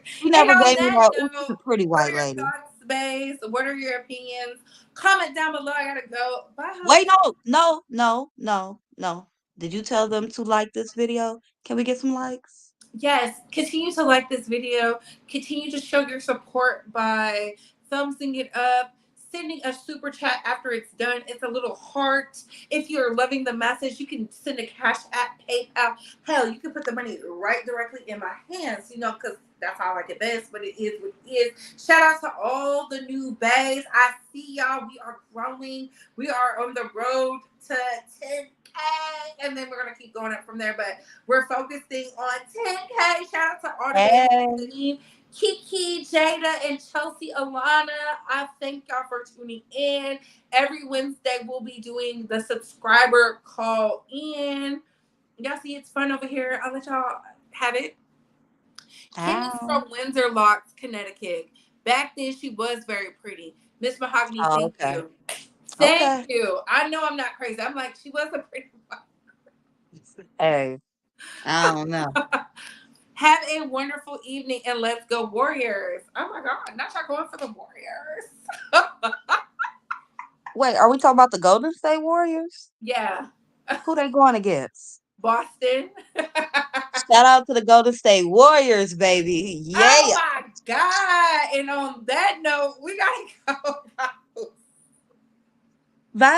S4: She
S1: And
S4: never
S1: on
S4: gave me
S1: that
S4: that. Ooh, she's a
S1: note,
S4: pretty
S1: what are
S4: white
S1: your
S4: lady.
S1: thoughts, babes? What are your opinions? Comment down below. I gotta go. Bye.
S4: Wait, no. Did you tell them to like this video? Can we get some likes?
S1: Yes, continue to like this video. Continue to show your support by thumbsing it up, sending a super chat after it's done. It's a little heart. If you're loving the message, you can send a Cash App, PayPal. Hell, you can put the money right directly in my hands, you know, because that's how I like it best, but it is what it is. Shout out to all the new babes. I see y'all. We are growing. We are on the road to 10K, and then we're going to keep going up from there, but we're focusing on 10K. Shout out to all the
S4: Hey.
S1: babies team. Kiki, Jada, and Chelsea Alana. I thank y'all for tuning in. Every Wednesday, we'll be doing the subscriber call in. Y'all see it's fun over here. I'll let y'all have it. Kim is from Windsor Locks, Connecticut. Back then, she was very pretty. Miss Mahogany,
S4: Oh,
S1: thank
S4: okay.
S1: you.
S4: Okay.
S1: Thank you. I know I'm not crazy. I'm like, she was a pretty one.
S4: Hey, I don't know.
S1: Have a wonderful evening and let's go Warriors. Oh my God, not y'all going for the Warriors.
S4: Wait, are we talking about the Golden State Warriors?
S1: Yeah.
S4: Who they going against?
S1: Boston.
S4: Shout out to the Golden State Warriors, baby.
S1: Oh
S4: Yeah.
S1: my God. And on that note, we gotta go.
S4: Bye.